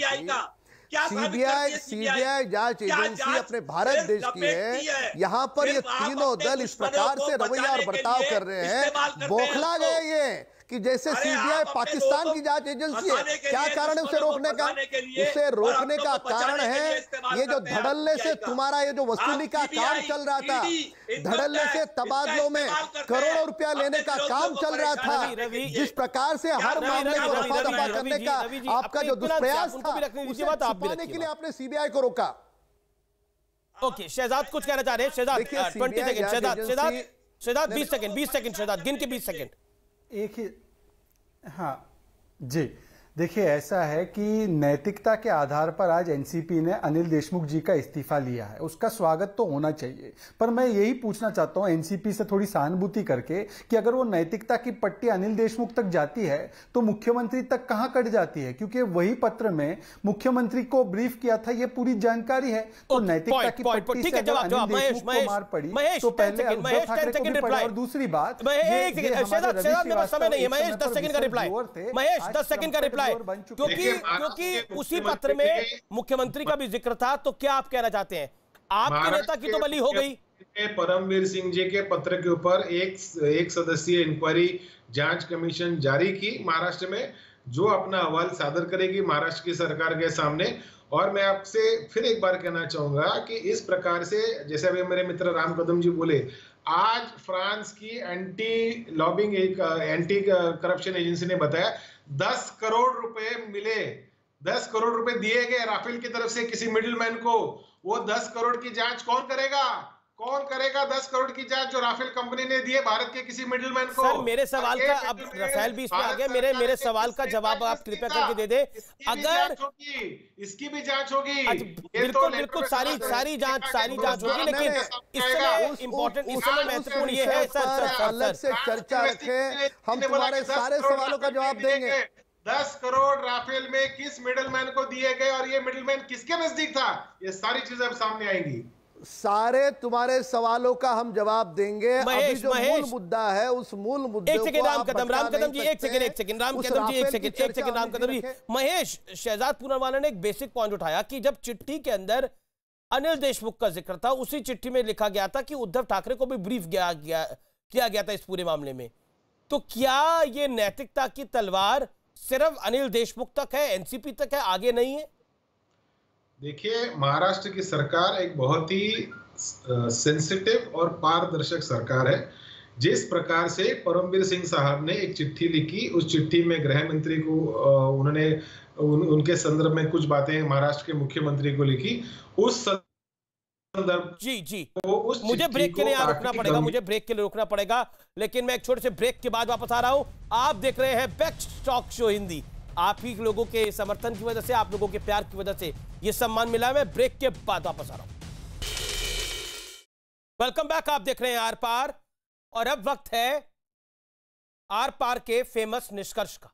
सीबीआई जांच एजेंसी अपने भारत देश की है। यहाँ पर ये तीनों दल इस प्रकार से रवैया और बर्ताव कर रहे हैं, बौखला गए ये कि जैसे सीबीआई पाकिस्तान की जांच एजेंसी है। क्या कारण है उसे रोकने का? उसे रोकने का कारण है ये जो धड़ल्ले से तुम्हारा ये जो वसूली का काम चल रहा था, धड़ल्ले से तबादलों में करोड़ों रुपया लेने का काम चल रहा था, जिस प्रकार से हर मामले को रफा दफा करने का आपका जो दुष्प्रयास था, उसे छुपाने के लिए आपने सीबीआई को रोका। ओके, शहजाद कुछ कहना चाह रहे हैं। शहजाद 20 सेकंड, शहजाद 20 सेकंड, शहजाद गिन के 20 सेकंड। एक ही, हाँ जी, देखिए ऐसा है कि नैतिकता के आधार पर आज एनसीपी ने अनिल देशमुख जी का इस्तीफा लिया है, उसका स्वागत तो होना चाहिए। पर मैं यही पूछना चाहता हूं एनसीपी से थोड़ी सहानुभूति करके कि अगर वो नैतिकता की पट्टी अनिल देशमुख तक जाती है तो मुख्यमंत्री तक कहां कट जाती है? क्योंकि वही पत्र में मुख्यमंत्री को ब्रीफ किया था, ये पूरी जानकारी है। तो नैतिकता की पट्टी से अगर अनिल देशमुख को मार पड़ी तो पहले उद्धव ठाकरे को भी पड़ा। और दूसरी बात, समय नहीं है महेश, 10 सेकंड का रिप्लाई। महेश 10 सेकंड का रिप्लाई, क्योंकि उसी पत्र में मुख्यमंत्री का भी जिक्र था। तो क्या आप कहना चाहते हैं? आपके नेता की तो बली हो गई। परमवीर सिंह जी के पत्र के ऊपर एक सदस्यीय इंक्वायरी जांच कमीशन जारी की महाराष्ट्र में, जो अपना अहवाल सादर करेगी महाराष्ट्र की सरकार के सामने। और मैं आपसे फिर एक बार कहना चाहूंगा कि इस प्रकार से, जैसे अभी मेरे मित्र राम कदम जी बोले, आज फ्रांस की एंटी लॉबिंग एक एंटी करप्शन एजेंसी ने बताया 10 करोड़ रुपए मिले, 10 करोड़ रुपए दिए गए राफेल की तरफ से किसी मिडिलमैन को। वो 10 करोड़ की जांच कौन करेगा? कौन करेगा 10 करोड़ की जांच जो राफेल कंपनी ने दी है भारत के किसी मिडिलमैन को? सर मेरे सवाल का, अब राफेल भी इसमें आ गया, मेरे सवाल का जवाब आप कृपया करके दे दे। अगर इसकी भी जांच होगी, बिल्कुल बिल्कुल सारी जांच होगी, लेकिन इस समय इंपॉर्टेंट, इस समय महत्वपूर्ण ये है सर अलग से चर्चा रखें, हम तुम्हारे सारे सवालों का जवाब देंगे। 10 करोड़ राफेल में किस मिडिलमैन को दिए गए और ये मिडिलमैन किसके नजदीक था? ये सारी चीजें अब सामने आएंगी। सारे तुम्हारे सवालों का हम जवाब देंगे। अभी जो मूल मुद्दा है उस मूल मुद्दे एक सेकंड राम कदम जी, एक सेकंड राम कदम जी। महेश, शहजाद पूनावाला ने एक बेसिक पॉइंट उठाया कि जब चिट्ठी के अंदर अनिल देशमुख का जिक्र था, उसी चिट्ठी में लिखा गया था कि उद्धव ठाकरे को भी ब्रीफ किया गया था इस पूरे मामले में। तो क्या ये नैतिकता की तलवार सिर्फ अनिल देशमुख तक है, एनसीपी तक है, आगे नहीं है? देखिए, महाराष्ट्र की सरकार एक बहुत ही सेंसिटिव और पारदर्शक सरकार है। जिस प्रकार से परमवीर सिंह साहब ने एक चिट्ठी लिखी, उस चिट्ठी में गृह मंत्री को उन्होंने उनके संदर्भ में कुछ बातें महाराष्ट्र के मुख्यमंत्री को लिखी, उस संदर्भ जी मुझे ब्रेक के लिए यहाँ रुकना पड़ेगा, लेकिन मैं एक छोटे से ब्रेक के बाद वापस आ रहा हूं। आप देख रहे हैं बेस्ट टॉक शो हिंदी। आप ही लोगों के समर्थन की वजह से, आप लोगों के प्यार की वजह से ये सम्मान मिला है। मैं ब्रेक के बाद वापस आ रहा हूं। वेलकम बैक, आप देख रहे हैं आर पार, और अब वक्त है आर पार के फेमस निष्कर्ष का।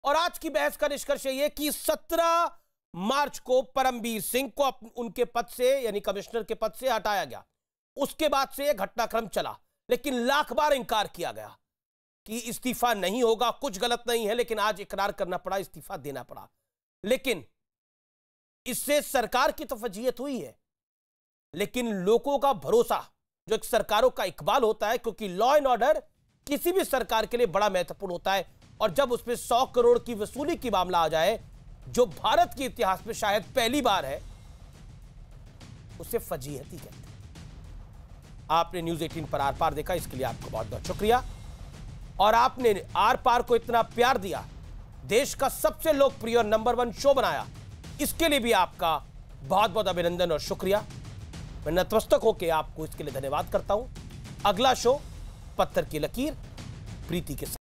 और आज की बहस का निष्कर्ष ये कि 17 मार्च को परमवीर सिंह को उनके पद से, यानी कमिश्नर के पद से हटाया गया। उसके बाद से यह घटनाक्रम चला, लेकिन लाख बार इंकार किया गया कि इस्तीफा नहीं होगा, कुछ गलत नहीं है, लेकिन आज इकरार करना पड़ा, इस्तीफा देना पड़ा। लेकिन इससे सरकार की तो फजीहत हुई है, लेकिन लोगों का भरोसा, जो एक सरकारों का इकबाल होता है, क्योंकि लॉ एंड ऑर्डर किसी भी सरकार के लिए बड़ा महत्वपूर्ण होता है, और जब उसमें 100 करोड़ की वसूली की मामला आ जाए, जो भारत के इतिहास में शायद पहली बार है, उसे फजीहत ही कहते हैं। आपने न्यूज़ 18 पर आर पार देखा, इसके लिए आपको बहुत बहुत शुक्रिया। और आपने आर पार को इतना प्यार दिया, देश का सबसे लोकप्रिय और नंबर 1 शो बनाया, इसके लिए भी आपका बहुत बहुत अभिनंदन और शुक्रिया। मैं नतमस्तक होकर आपको इसके लिए धन्यवाद करता हूं। अगला शो पत्थर की लकीर प्रीति के साथ।